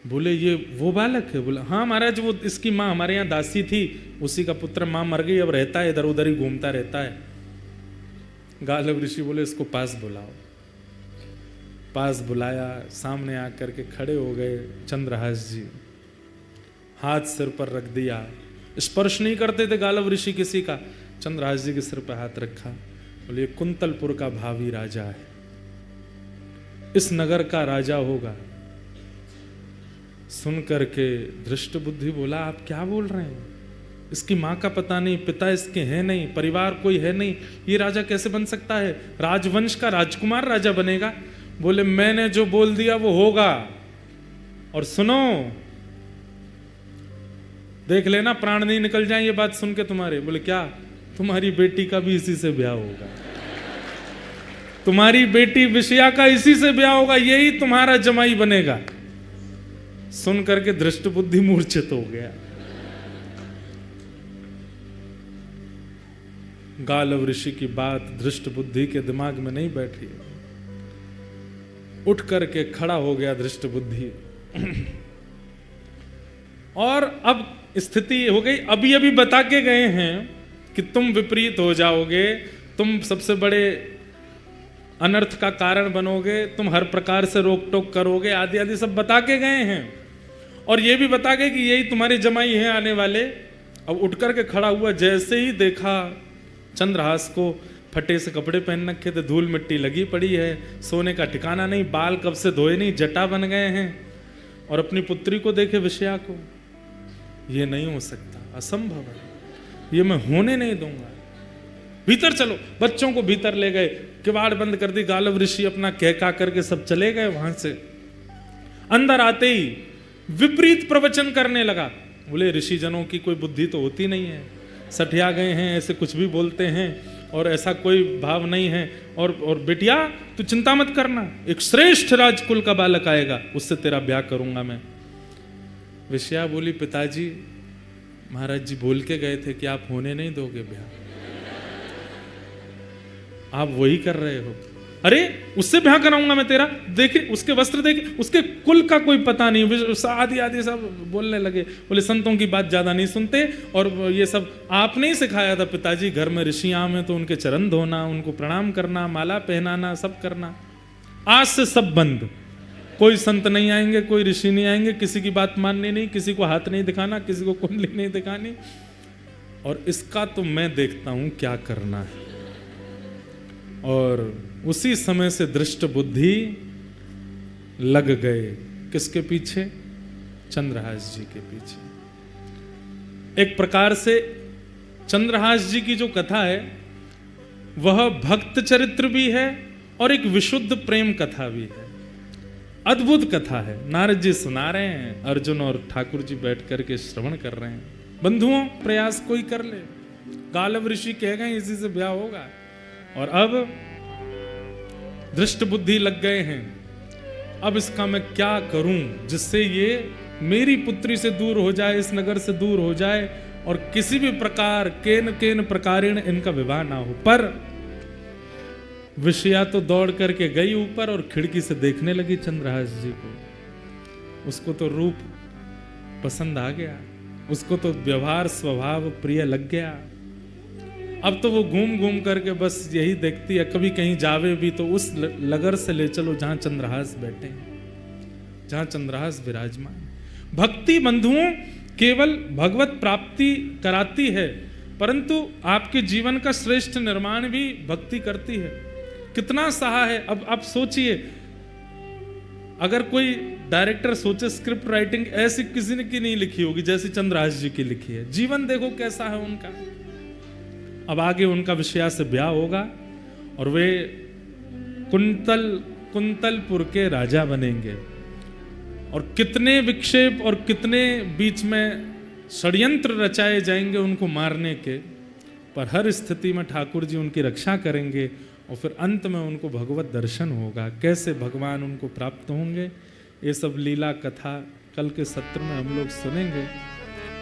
बोले ये वो बालक है? बोला हाँ महाराज, वो इसकी माँ हमारे यहाँ दासी थी, उसी का पुत्र, माँ मर गई, अब रहता है इधर उधर ही घूमता रहता है। गालव ऋषि बोले इसको पास बुलाओ। पास बुलाया, सामने आकर के खड़े हो गए चंद्रहास जी, हाथ सिर पर रख दिया। स्पर्श नहीं करते थे गालव ऋषि किसी का, चंद्रहास जी के सिर पर हाथ रखा। बोले ये कुंतलपुर का भावी राजा है, इस नगर का राजा होगा। सुन करके धृष्ट बुद्धि बोला आप क्या बोल रहे हैं? इसकी माँ का पता नहीं, पिता इसके हैं नहीं, परिवार कोई है नहीं, ये राजा कैसे बन सकता है? राजवंश का राजकुमार राजा बनेगा? बोले मैंने जो बोल दिया वो होगा, और सुनो, देख लेना प्राण नहीं निकल जाए ये बात सुन के तुम्हारे। बोले क्या? तुम्हारी बेटी का भी इसी से ब्याह होगा, तुम्हारी बेटी विषया का इसी से ब्याह होगा, यही तुम्हारा जमाई बनेगा। सुन करके धृष्ट बुद्धि मूर्छित हो गया। गालव ऋषि की बात धृष्ट बुद्धि के दिमाग में नहीं बैठी, उठ करके खड़ा हो गया धृष्ट बुद्धि। और अब स्थिति हो गई, अभी अभी बता के गए हैं कि तुम विपरीत हो जाओगे, तुम सबसे बड़े अनर्थ का कारण बनोगे, तुम हर प्रकार से रोक टोक करोगे, आदि आदि सब बता के गए हैं। और ये भी बता गए कि यही तुम्हारे जमाई हैं आने वाले। अब उठ करके खड़ा हुआ, जैसे ही देखा चंद्रहास को, फटे से कपड़े पहन रखे थे, धूल मिट्टी लगी पड़ी है, सोने का ठिकाना नहीं, बाल कब से धोए नहीं, जटा बन गए हैं। और अपनी पुत्री को देखे विषया को, ये नहीं हो सकता, असंभव है, ये मैं होने नहीं दूंगा। भीतर चलो, बच्चों को भीतर ले गए, किवाड़ बंद कर दी। गालव ऋषि अपना कहका करके सब चले गए वहां से। अंदर आते ही विपरीत प्रवचन करने लगा। बोले ऋषि जनों की कोई बुद्धि तो होती नहीं है, सठिया गए हैं, ऐसे कुछ भी बोलते हैं, और ऐसा कोई भाव नहीं है। और बेटिया तू चिंता मत करना, एक श्रेष्ठ राजकुल का बालक आएगा, उससे तेरा ब्याह करूंगा मैं। विषया बोली पिताजी, महाराज जी बोल के गए थे कि आप होने नहीं दोगे ब्याह, आप वही कर रहे हो। अरे उससे ब्याह कराऊंगा मैं तेरा, देखे उसके वस्त्र देखे, उसके कुल का कोई पता नहीं, आदि आदि सब बोलने लगे। बोले संतों की बात ज्यादा नहीं सुनते, और ये सब आपने ही सिखाया था पिताजी, घर में ऋषियां में तो उनके चरण धोना, उनको प्रणाम करना, माला पहनाना, सब करना। आज से सब बंद, कोई संत नहीं आएंगे, कोई ऋषि नहीं आएंगे, किसी की बात माननी नहीं, किसी को हाथ नहीं दिखाना, किसी को कुंडली नहीं दिखानी, और इसका तो मैं देखता हूं क्या करना है। और उसी समय से दृष्ट बुद्धि लग गए किसके पीछे? चंद्रहास जी के पीछे। एक प्रकार से चंद्रहास जी की जो कथा है वह भक्त चरित्र भी है और एक विशुद्ध प्रेम कथा भी है। अद्भुत कथा है। नारद जी सुना रहे हैं, अर्जुन और ठाकुर जी बैठ करके श्रवण कर रहे हैं। बंधुओं, प्रयास कोई कर ले, गालव ऋषि कह गए इसी से ब्याह होगा। और अब दृष्ट बुद्धि लग गए हैं, अब इसका मैं क्या करूं जिससे ये मेरी पुत्री से दूर हो जाए, इस नगर से दूर हो जाए, और किसी भी प्रकार केन प्रकारेण इनका विवाह ना हो। पर विषया तो दौड़ करके गई ऊपर और खिड़की से देखने लगी चंद्रहास जी को। उसको तो रूप पसंद आ गया, उसको तो व्यवहार स्वभाव प्रिय लग गया। अब तो वो घूम घूम करके बस यही देखती है, कभी कहीं जावे भी तो उस नगर से ले चलो जहां चंद्रहास बैठे हैं, जहां चंद्रहास विराजमान। भक्ति बंधुओं केवल भगवत प्राप्ति कराती है, परंतु आपके जीवन का श्रेष्ठ निर्माण भी भक्ति करती है। कितना सहा है। अब आप सोचिए, अगर कोई डायरेक्टर सोचे स्क्रिप्ट राइटिंग ऐसी किसी ने की नहीं लिखी होगी जैसी चंद्रहास जी की लिखी है। जीवन देखो कैसा है उनका। अब आगे उनका विषया से ब्याह होगा और वे कुंतलपुर के राजा बनेंगे। और कितने विक्षेप और कितने बीच में षड्यंत्र रचाए जाएंगे उनको मारने के, पर हर स्थिति में ठाकुर जी उनकी रक्षा करेंगे और फिर अंत में उनको भगवत दर्शन होगा। कैसे भगवान उनको प्राप्त होंगे, ये सब लीला कथा कल के सत्र में हम लोग सुनेंगे।